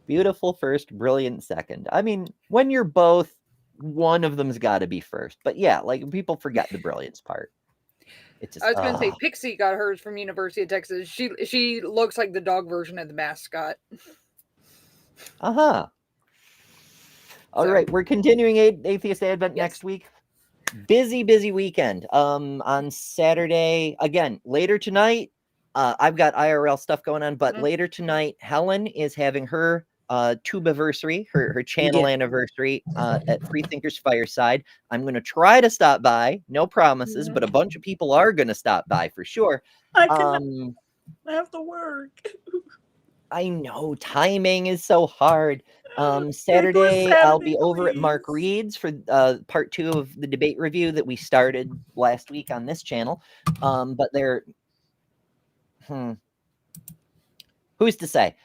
Beautiful first, brilliant second. I mean, when you're both, one of them's got to be first. But yeah, like people forget the brilliance part. It's just, I was going to say Pixie got hers from University of Texas. She looks like the dog version of the mascot. All right, we're continuing Atheist Advent next week. Busy weekend. On Saturday, again, later tonight, I've got IRL stuff going on, but later tonight, Helen is having her Tubiversary, her channel anniversary at Freethinkers Fireside. I'm going to try to stop by. No promises, but a bunch of people are going to stop by for sure. I have to work. I know, timing is so hard. Saturday, I'll be over at Mark Reed's for part 2 of the debate review that we started last week on this channel. But they're... Who's to say?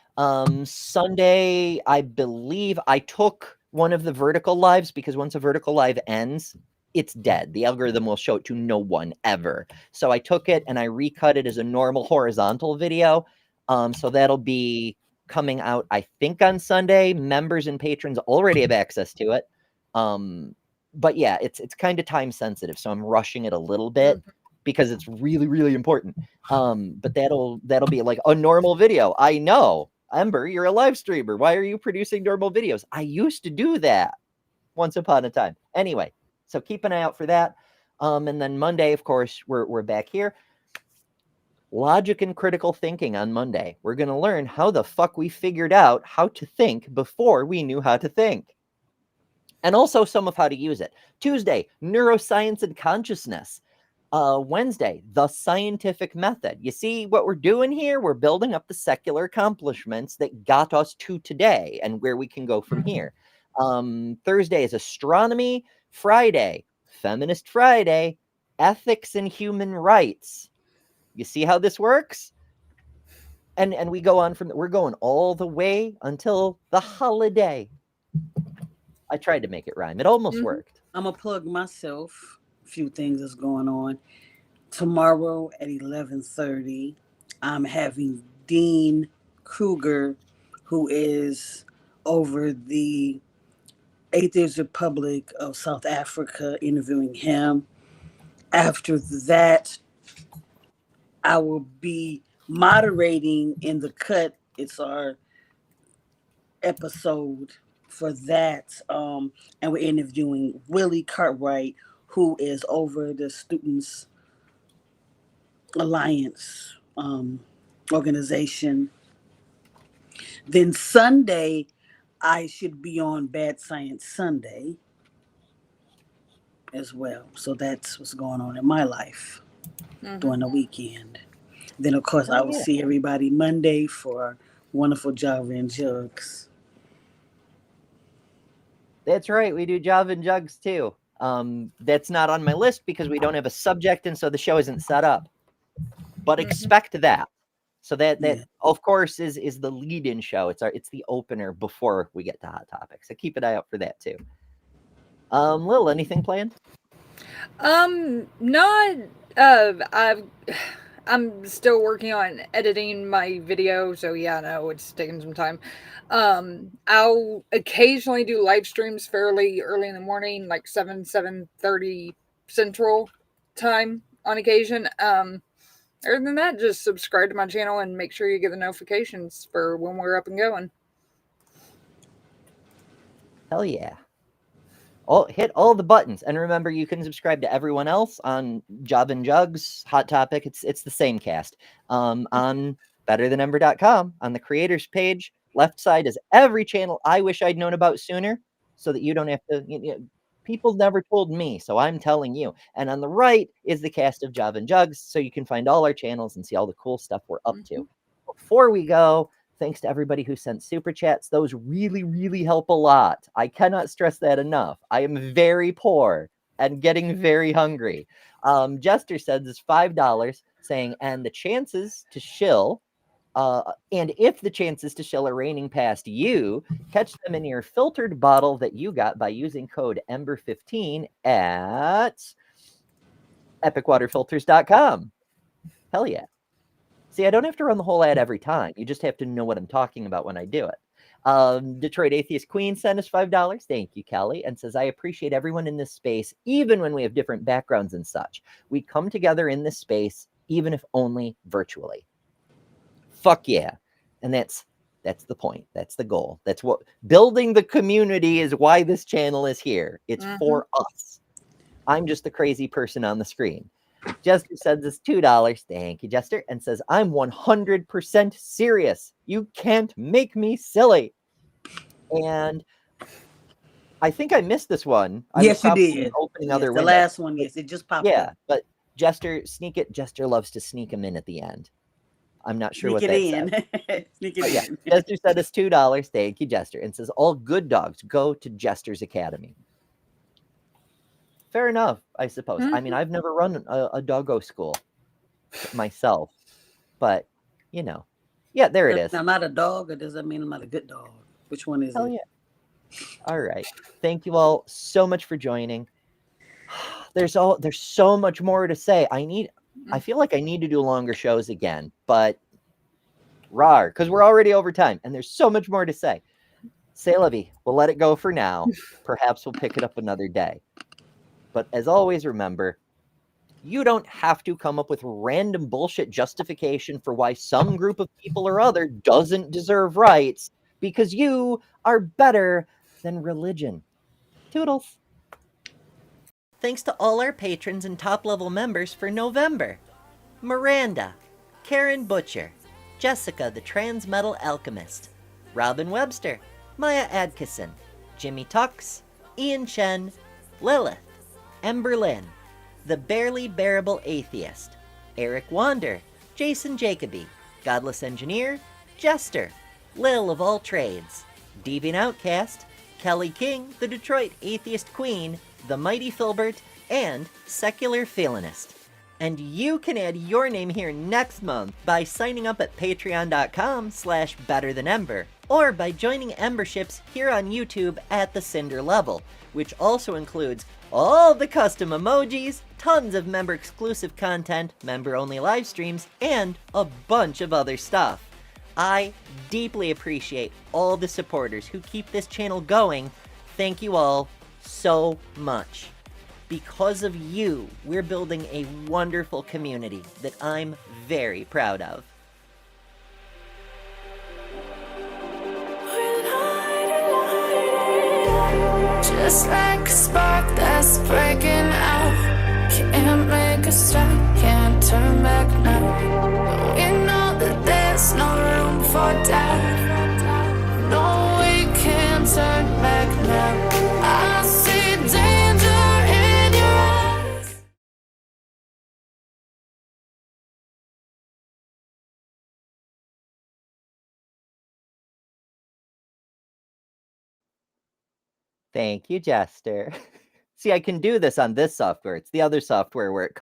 Sunday, I believe I took one of the vertical lives, because once a vertical live ends, it's dead. The algorithm will show it to no one ever. So I took it and I recut it as a normal horizontal video. So that'll be coming out, I think, on Sunday. Members and patrons already have access to it. But yeah, it's kind of time sensitive, so I'm rushing it a little bit because it's really, really important. But that'll be like a normal video. I know, Ember, you're a live streamer. Why are you producing normal videos? I used to do that once upon a time. Anyway, so keep an eye out for that. And then Monday, of course, we're back here. Logic and critical thinking on Monday. We're going to learn how the fuck we figured out how to think before we knew how to think. And also some of how to use it. Tuesday, neuroscience and consciousness. Wednesday, the scientific method. You see what we're doing here? We're building up the secular accomplishments that got us to today and where we can go from here. Thursday is astronomy. Friday, Feminist Friday, ethics and human rights. You see how this works? And we go on we're going all the way until the holiday. I tried to make it rhyme. It almost worked. I'm going to plug myself. A few things that's going on. Tomorrow at 11:30, I'm having Dean Kruger, who is over the Atheist Republic of South Africa, interviewing him. After that, I will be moderating in the cut. It's our episode for that. And we're interviewing Willie Cartwright, who is over the Students Alliance organization. Then Sunday, I should be on Bad Science Sunday as well. So that's what's going on in my life during the weekend. Then, of course, I will see everybody Monday for wonderful Java and Jugs. That's right. We do Java and Jugs too. That's not on my list because we don't have a subject, and so the show isn't set up. But expect that. So that of course is the lead-in show. It's the opener before we get to Hot Topics. So keep an eye out for that too. Lil, anything planned? Not. I'm still working on editing my video, so yeah, no, it's taking some time. I'll occasionally do live streams fairly early in the morning, like 7:30 Central Time on occasion. Other than that, just subscribe to my channel and make sure you get the notifications for when we're up and going. Hell yeah. Hit all the buttons. And remember, you can subscribe to everyone else on Job and Jugs, Hot Topic. It's the same cast. On betterthanember.com, on the creators page, left side is every channel I wish I'd known about sooner so that you don't have to... people never told me, so I'm telling you. And on the right is the cast of Job and Jugs, so you can find all our channels and see all the cool stuff we're up to. Before we go, thanks to everybody who sent super chats. Those really, really help a lot. I cannot stress that enough. I am very poor and getting very hungry. Jester says it's $5, saying, and the chances to shill, and if the chances to shill are raining past you, catch them in your filtered bottle that you got by using code EMBER15 at epicwaterfilters.com. Hell yeah. See, I don't have to run the whole ad every time. You just have to know what I'm talking about when I do it. Detroit Atheist Queen sent us $5. Thank you, Kelly. And says, I appreciate everyone in this space, even when we have different backgrounds and such. We come together in this space, even if only virtually. Fuck yeah. And that's the point. That's the goal. That's what building the community is why this channel is here. It's for us. I'm just the crazy person on the screen. Jester says it's $2. Thank you, Jester. And says, I'm 100% serious. You can't make me silly. And I think I missed this one. Yes, you did. Opening other the last one, yes. It just popped up. But Jester, sneak it. Jester loves to sneak them in at the end. I'm not sure what that says. Sneak it in. Jester said it's $2. Thank you, Jester. And says, all good dogs go to Jester's Academy. Fair enough, I suppose. I mean, I've never run a doggo school myself, but yeah, there it is. I'm not a dog, or does that mean I'm not a good dog? Which one is it? Yeah. All right. Thank you all so much for joining. There's so much more to say. I feel like I need to do longer shows again, but Rar, because we're already over time, and there's so much more to say. C'est la vie. We'll let it go for now. Perhaps we'll pick it up another day. But as always, remember, you don't have to come up with random bullshit justification for why some group of people or other doesn't deserve rights, because you are better than religion. Toodles. Thanks to all our patrons and top-level members for November. Miranda, Karen Butcher, Jessica the Trans Metal Alchemist, Robin Webster, Maya Adkisson, Jimmy Tux, Ian Chen, Lilith, Ember Lynn, The Barely Bearable Atheist, Eric Wander, Jason Jacoby, Godless Engineer, Jester, Lil of All Trades, Deviant Outcast, Kelly King, the Detroit Atheist Queen, The Mighty Filbert, and Secular Feminist. And you can add your name here next month by signing up at patreon.com/betterthanember, or by joining Emberships here on YouTube at the Cinder level, which also includes all the custom emojis, tons of member-exclusive content, member-only live streams, and a bunch of other stuff. I deeply appreciate all the supporters who keep this channel going. Thank you all so much. Because of you, we're building a wonderful community that I'm very proud of. Just like a spark that's breaking out. Can't make a stop, can't turn back now. We know that there's no room for doubt. No, we can't turn back now. I see danger in your eyes. Thank you, Jester. See, I can do this on this software. It's the other software where it